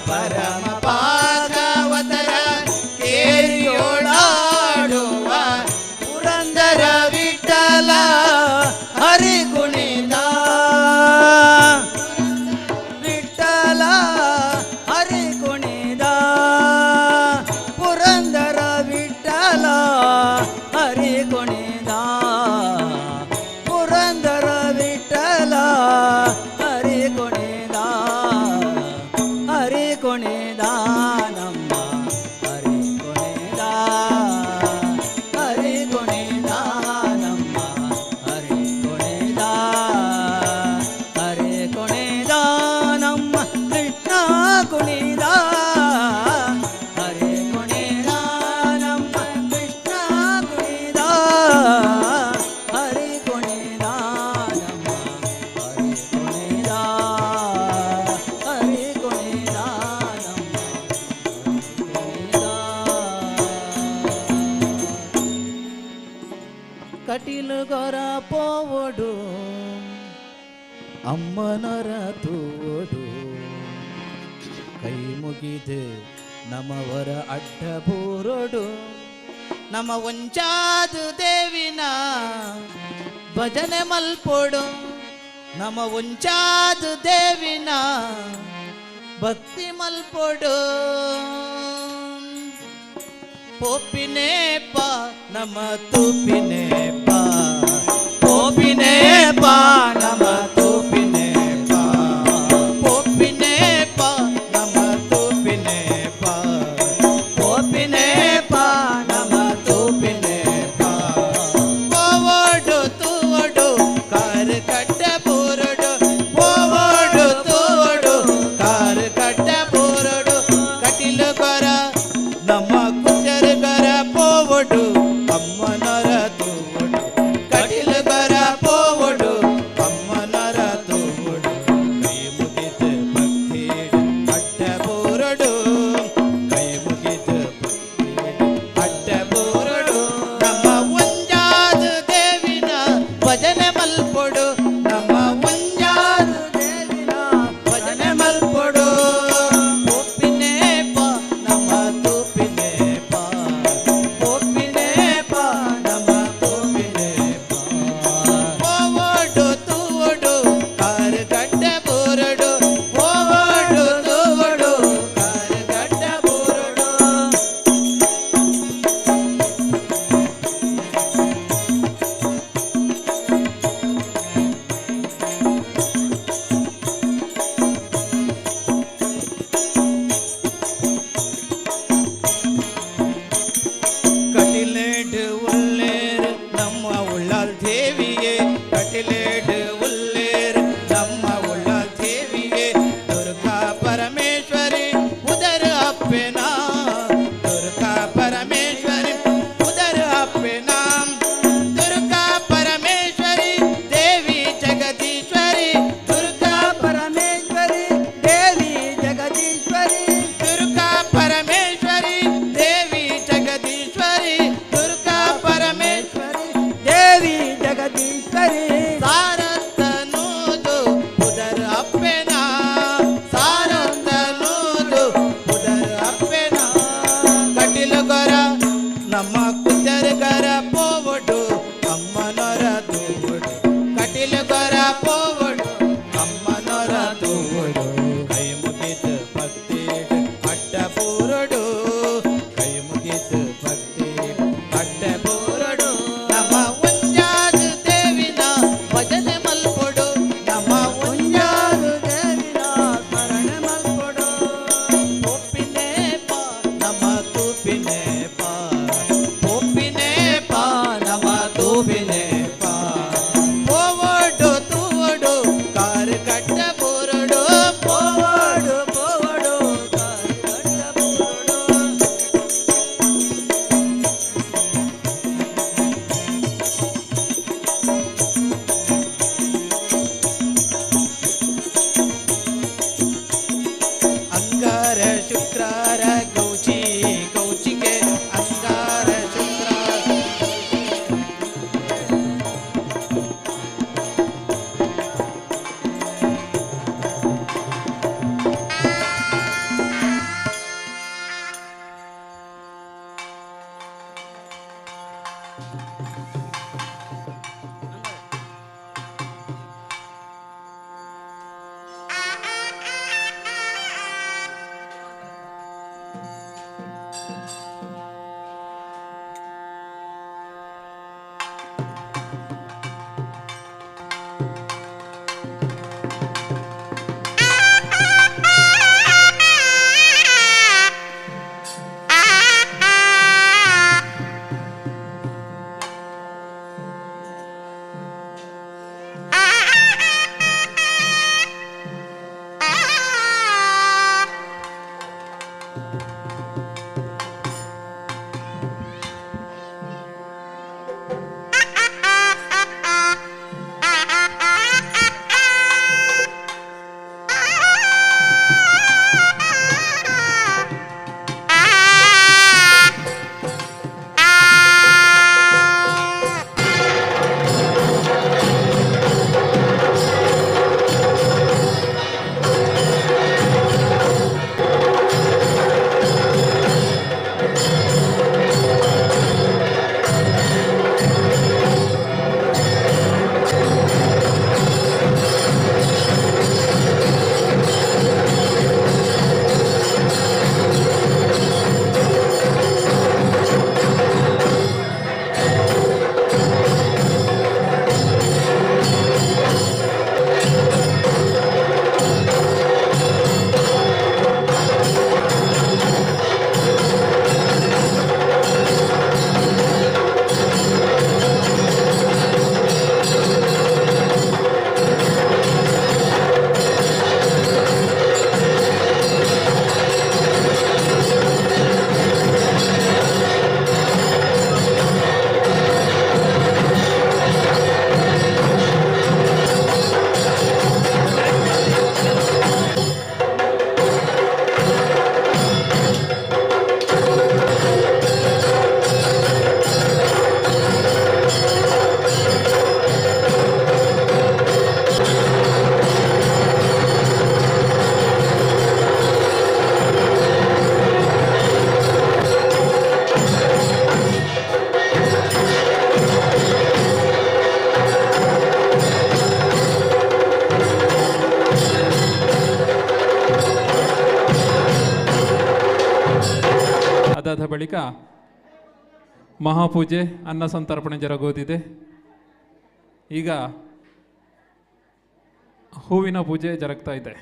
ಪರಮ
ಭಾಗವತರ ಕೇರಿಯೋಳಾಡುವ
ಪುರಂದರ ವಿಠಲ ಹರಿ ಕುಣಿದ ವಿಠಲ ಹರಿ ಕುಣಿದ ಪುರಂದರ ವಿಠಲ ಹರಿ ಕುಣಿದ ಪುರಂದರ ವಿಠಲ ಹರಿ ಕುಣಿದ ಹರಿ ಕುಣಿದ ನಮ್ಮ ಹರಿ ಕುಣಿದ ಹರಿ ಕುಣಿದ ನಮ್ಮ ಹರಿ ಕುಣಿದ ಹರಿ ಕುಣಿದ ನಮ್ಮ ಕೃಷ್ಣ ಕುಣಿದ ಹರಿ ಕುಣಿದ ನಮ್ಮ ಕೃಷ್ಣ ಕುಣಿದ ಹರಿ ಕುಣಿದ ನಮ್ಮ ಹರಿ ಕುಣಿದ ಹರಿ ಕುಣಿದ ನಮ್ಮ ಕುಣಿದ.
ಕಟೀಲು ಗೊರ ಪೋವಡು ಅಮ್ಮನರ ತೂವಡು ಕೈ ಮುಗಿದೆ ನಮವರ ಅಡ್ಡ ಬೂರೋಡು ನಮ್ಮ ಒಂಚಾದು ದೇವಿನ ಭಜನೆ ಮಲ್ಪೋಡು ನಮ್ಮ ಒಂಚಾದು ದೇವಿನ ಭಕ್ತಿ ಮಲ್ಪೊಡು ಪೋಪಿನೇ ಪಾ ನಮ್ಮ ತೂಪಿನೇ ಪಾ ಪೋಪಿನೇ ಪಾ ನಮ್ಮ ತೂಪಿನೇ ಪಾ ಪೋಪಿನೇ ಪಾ ನಮ್ಮ ತೂಪಿನೇ ಪಾ
ಪೋಪಿನೇ ಪಾ ನಮ್ಮ ತೂಪಿನೇ ಪಾ
ಓವಡು ತೂವಡು ಕಾರ್ ಕಟ್ಟ ಬೋರಡು ಓವಡು ತೂವಡು ಕಾರ್ ಕಟ್ಟ ಬೋರಡು ಕಟಿಲು ಗೊರ ನಮ್ಮ ಕುಂಜರ ಗರ ಪೋವಡು ಅಮ್ಮನರ ತೂವಡು ಕಟಿಲು ಗರ ಪೋವಡು ಅಮ್ಮನರ ತೂವಡು ಕೈ ಮುಗಿದು ಭಕ್ತಿ ಅಡ್ಡ ಬೋರಡು ಕೈ ಮುಗಿದು ಭಕ್ತಿ ಅಡ್ಡ ಬೋರಡು ನಮ್ಮ ಒಂಜಾದ ದೇವಿನ ಭಜನೆ ಮಲ್ಪೊಡು ನಮ್ಮ ಒಂಜಾದ ದೇವಿನ ಭಜನೆ ಮಲ್ಪೊಡು ಪೋಪಿನೇ ಪಾ ನಮ್ಮ ತೂಪಿನೇ ಪಾ ಪೋಪಿನೇ ಪಾ ನಮ್ಮ ತೂಪಿನೇ ಪಾ ಓವಡು ತೂವಡು ಕಾರ್ ಗಡ್ಡ ಬೋರಡು ಓವಡು ತೂವಡು ಕಾರ್ ಗಡ್ಡ ಬೋರಡು ಕಟಿಲೇಡು ಉಲ್ಲೇರು ನಮ್ಮ ಉಳ್ಳಾಲ್ ದೇವಿಗೆ ಕಟಿಲೇಡು ಉಲ್ಲೇರು ನಮ್ಮ ಉಳ್ಳಾಲ್ ದೇವಿಗೆ ದುರ್ಗಾ ಪರಮೇಶ್ವರಿ ಉದರ ಅಪ್ಪೆನ ದುರ್ಗಾ ಪರಮೇಶ್ವರಿ ಉದರ ಅಪ್ಪೆನ ದುರ್ಗಾ ಪರಮೇಶ್ವರಿ ದೇವಿ ಜಗದೀಶ್ವರಿ ದುರ್ಗಾ
ಪರಮೇಶ್ವರಿ ದೇವಿ ಜಗದೀಶ್ವರಿ
ದುರ್ಗಾ ಪರಮೇಶ್ವರಿ ದೇವಿ ಜಗದೀಶ್ವರಿ ದುರ್ಗಾ ಪರಮೇಶ್ವರಿ
ದೇವಿ ಜಗದೀಶ್ವರಿ
ಸಾರಂತನೂದು ಉದರ ಅಪ್ಪೆನ ಸಾರಂತನೂದು ಉದರ ಅಪ್ಪೆನ ಕಟಿಲು ಗೊರ ನಮ್ಮ ಕುಂಜರ ಗರ ಪೋವಡು ಅಮ್ಮನೊರ ತೂವಡು ಕಟಿಲು ಗೊರ ಪೋವಡು ಅಮ್ಮನೊರ ತೂವಡು ಕೈ ಮುಗಿದು ಭಕ್ತಿ ಅಡ್ಡ ಬೋರಡು ಕೈ ಮುಗಿದು ಭಕ್ತಿ ಅಡ್ಡ ಬೋರಡು ನಮ್ಮ ಒಂಜಾದ ದೇವಿನ ಭಜನೆ ಮಲ್ಪೊಡು ನಮ್ಮ ಒಂಜಾದ ದೇವಿನ ಸ್ಮರಣೆ ಮಲ್ಪೊಡು ಪೋಪಿನೇ ಪಾ ನಮ್ಮ ತೂಪಿನೇ ಪಾ ಪೋಪಿನೇ ಪಾ ನಮ್ಮ ತೂಪಿನೇ ಪಾ ಓವಡು ತೂವಡು ಕಾರ್ ಕಟ್ಟ ಬೋರಡು
ಪೋವಡು ಪೋವಡು ಕಾರ್ ಗಡ್ಡ ಬೋರಡು
ಅಂಗಾರ ಶುಕ್ರಾರ ಗೌಚಿ ಗೌಚಿಗೆ ಅಂಗಾರ ಶುಕ್ರಾರ
ಅದಾದ ಬಳಿಕ ಮಹಾಪೂಜೆ ಅನ್ನ ಸಂತರ್ಪಣೆ ಜರುಗುವುದಿದೆ. ಈಗ ಹೂವಿನ ಪೂಜೆ ಜರುಗ್ತಾ ಇದೆ.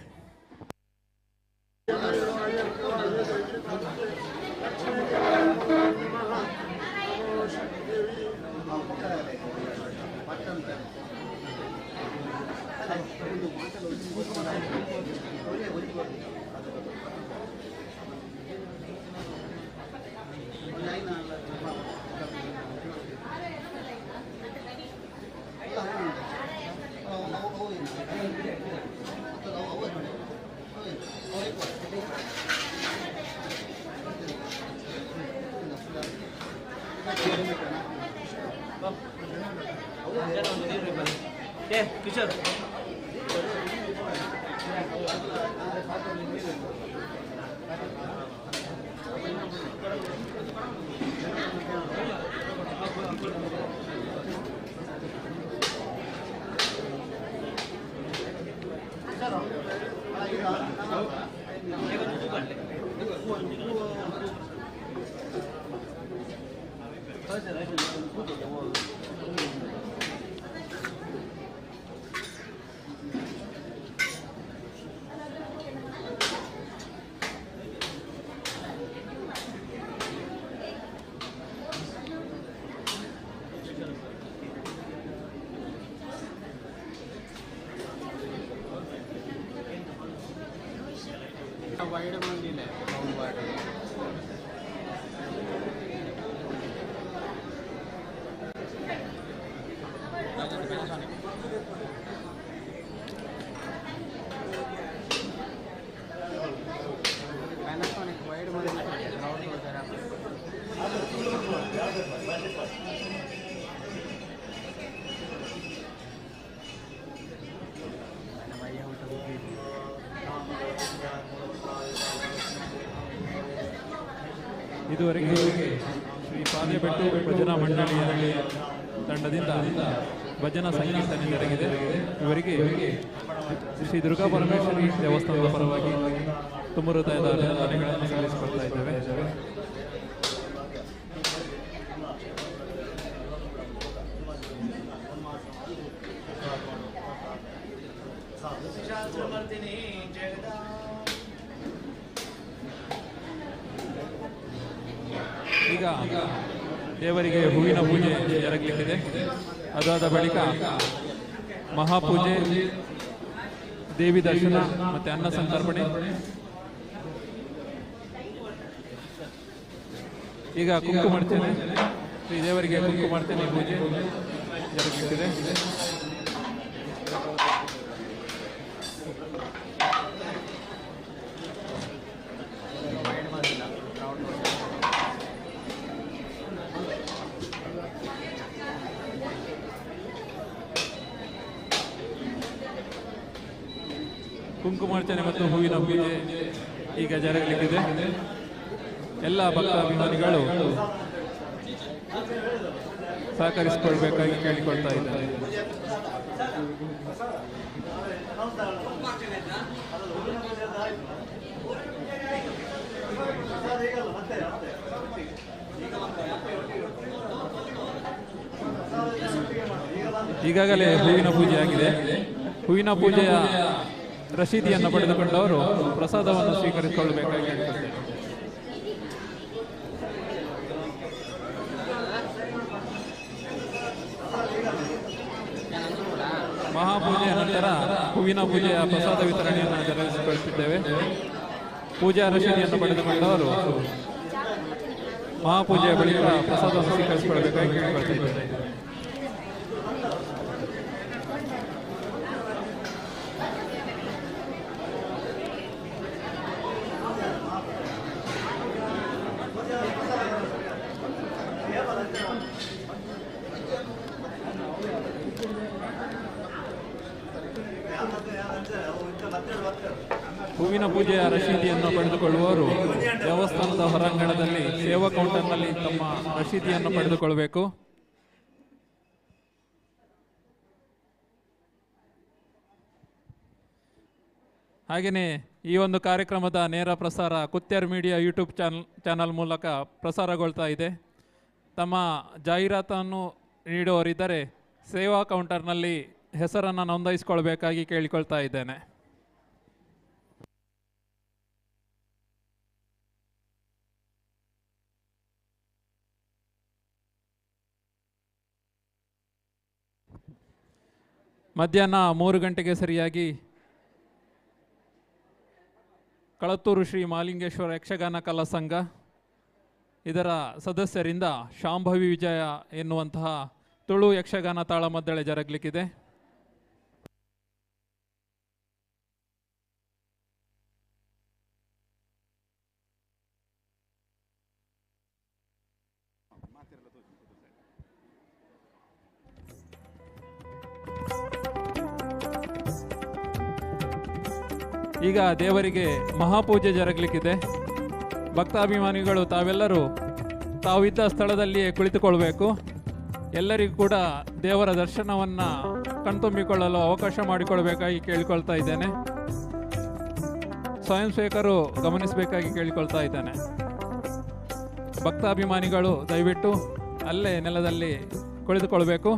ಇದುವರೆಗೆ ಶ್ರೀ ಪಾದೆಬೆಟ್ಟು ಭಜನಾ ಮಂಡಳಿಯ ತಂಡದಿಂದ ಭಜನಾ ಸಂಗೀತ ಜರುಗಿದೆ. ಇವರಿಗೆ ಶ್ರೀ ದುರ್ಗಾ ಪರಮೇಶ್ವರಿ ದೇವಸ್ಥಾನದ ಪರವಾಗಿ ತುಂಬ ಹೃದಯದ ಅಭಿನಂದನೆಗಳನ್ನು ಸಲ್ಲಿಸಿಕೊಳ್ತಾ ಇದ್ದೇವೆ. ಈಗ ದೇವರಿಗೆ ಹೂವಿನ ಪೂಜೆ ಜರುಗಲಿಕ್ಕಿದೆ. ಅದಾದ ಬಳಿಕ ಮಹಾಪೂಜೆ, ದೇವಿ ದರ್ಶನ ಮತ್ತೆ ಅನ್ನ ಸಂತರ್ಪಣೆ. ಈಗ ಕುಂಕುಮಾರ್ಚನೆ, ಶ್ರೀ ದೇವರಿಗೆ ಕುಂಕುಮಾರ್ಚನೆ ಪೂಜೆ ಜರುಗಲಿಕ್ಕಿದೆ. ಕುಂಕುಮಾರ್ಚನೆ ಮತ್ತು ಹೂವಿನ ಪೂಜೆ ಈಗ ಜರುಗಲಿಕ್ಕಿದೆ. ಎಲ್ಲ ಭಕ್ತಾಭಿಮಾನಿಗಳು ಸಹಕರಿಸಿಕೊಳ್ಬೇಕಾಗಿ ಕೇಳಿಕೊಳ್ತಾ ಇದ್ದಾರೆ. ಈಗಾಗಲೇ ಹೂವಿನ ಪೂಜೆ ಆಗಿದೆ. ಹೂವಿನ ಪೂಜೆಯ ರಸೀದಿಯನ್ನು ಪಡೆದುಕೊಂಡವರು ಪ್ರಸಾದವನ್ನು ಸ್ವೀಕರಿಸಿಕೊಳ್ಳಬೇಕಾಗಿ ಕೇಳಿಕೊಳ್ತೇವೆ. ಮಹಾಪೂಜೆಯ ನಂತರ ಹೂವಿನ ಪೂಜೆಯ ಪ್ರಸಾದ ವಿತರಣೆಯನ್ನು ಜರುಗಿಸಿಕೊಳ್ಳುತ್ತಿದ್ದೇವೆ. ಪೂಜಾ ರಸೀದಿಯನ್ನು ಪಡೆದುಕೊಂಡವರು ಮಹಾಪೂಜೆಯ ಬಳಿಕ ಪ್ರಸಾದವನ್ನು ಸ್ವೀಕರಿಸಿಕೊಳ್ಳಬೇಕಾಗಿ ಕೇಳಿಕೊಳ್ತಿದ್ದೇವೆ. ಹೂವಿನ ಪೂಜೆಯ ರಸೀದಿಯನ್ನು ಪಡೆದುಕೊಳ್ಳುವವರು ದೇವಸ್ಥಾನದ ಹೊರಾಂಗಣದಲ್ಲಿ ಸೇವಾ ಕೌಂಟರ್ನಲ್ಲಿ ತಮ್ಮ ರಸೀದಿಯನ್ನು ಪಡೆದುಕೊಳ್ಳಬೇಕು. ಹಾಗೆಯೇ ಈ ಒಂದು ಕಾರ್ಯಕ್ರಮದ ನೇರ ಪ್ರಸಾರ ಕುತ್ಯಾರ್ ಮೀಡಿಯಾ ಯೂಟ್ಯೂಬ್ ಚಾನಲ್ ಮೂಲಕ ಪ್ರಸಾರಗೊಳ್ತಾ ಇದೆ. ತಮ್ಮ ಜಾಹೀರಾತನ್ನು ನೀಡುವವರಿದ್ದರೆ ಸೇವಾ ಕೌಂಟರ್ನಲ್ಲಿ ಹೆಸರನ್ನು ನೋಂದಾಯಿಸಿಕೊಳ್ಬೇಕಾಗಿ ಕೇಳಿಕೊಳ್ತಾ ಇದ್ದೇನೆ. ಮಧ್ಯಾಹ್ನ 3 ಗಂಟೆಗೆ ಸರಿಯಾಗಿ ಕಳತ್ತೂರು ಶ್ರೀ ಮಾಲಿಂಗೇಶ್ವರ ಯಕ್ಷಗಾನ ಕಲಾ ಸಂಘ ಇದರ ಸದಸ್ಯರಿಂದ ಶಾಂಭವಿ ವಿಜಯ ಎನ್ನುವಂತಹ ತುಳು ಯಕ್ಷಗಾನ ತಾಳಮದ್ದಳೆ ಜರುಗಲಿಕ್ಕಿದೆ. ಈಗ ದೇವರಿಗೆ ಮಹಾಪೂಜೆ ಜರುಗಲಿಕ್ಕಿದೆ. ಭಕ್ತಾಭಿಮಾನಿಗಳು ತಾವೆಲ್ಲರೂ ತಾವಿದ್ದ ಸ್ಥಳದಲ್ಲಿಯೇ ಕುಳಿತುಕೊಳ್ಬೇಕು. ಎಲ್ಲರಿಗೂ ಕೂಡ ದೇವರ ದರ್ಶನವನ್ನು ಕಣ್ತುಂಬಿಕೊಳ್ಳಲು ಅವಕಾಶ ಮಾಡಿಕೊಳ್ಬೇಕಾಗಿ ಕೇಳಿಕೊಳ್ತಾ ಇದ್ದೇನೆ. ಸ್ವಯಂ ಸೇವಕರು ಗಮನಿಸಬೇಕಾಗಿ ಕೇಳಿಕೊಳ್ತಾ ಇದ್ದೇನೆ. ಭಕ್ತಾಭಿಮಾನಿಗಳು ದಯವಿಟ್ಟು ಅಲ್ಲೇ ನೆಲದಲ್ಲಿ ಕುಳಿತುಕೊಳ್ಬೇಕು.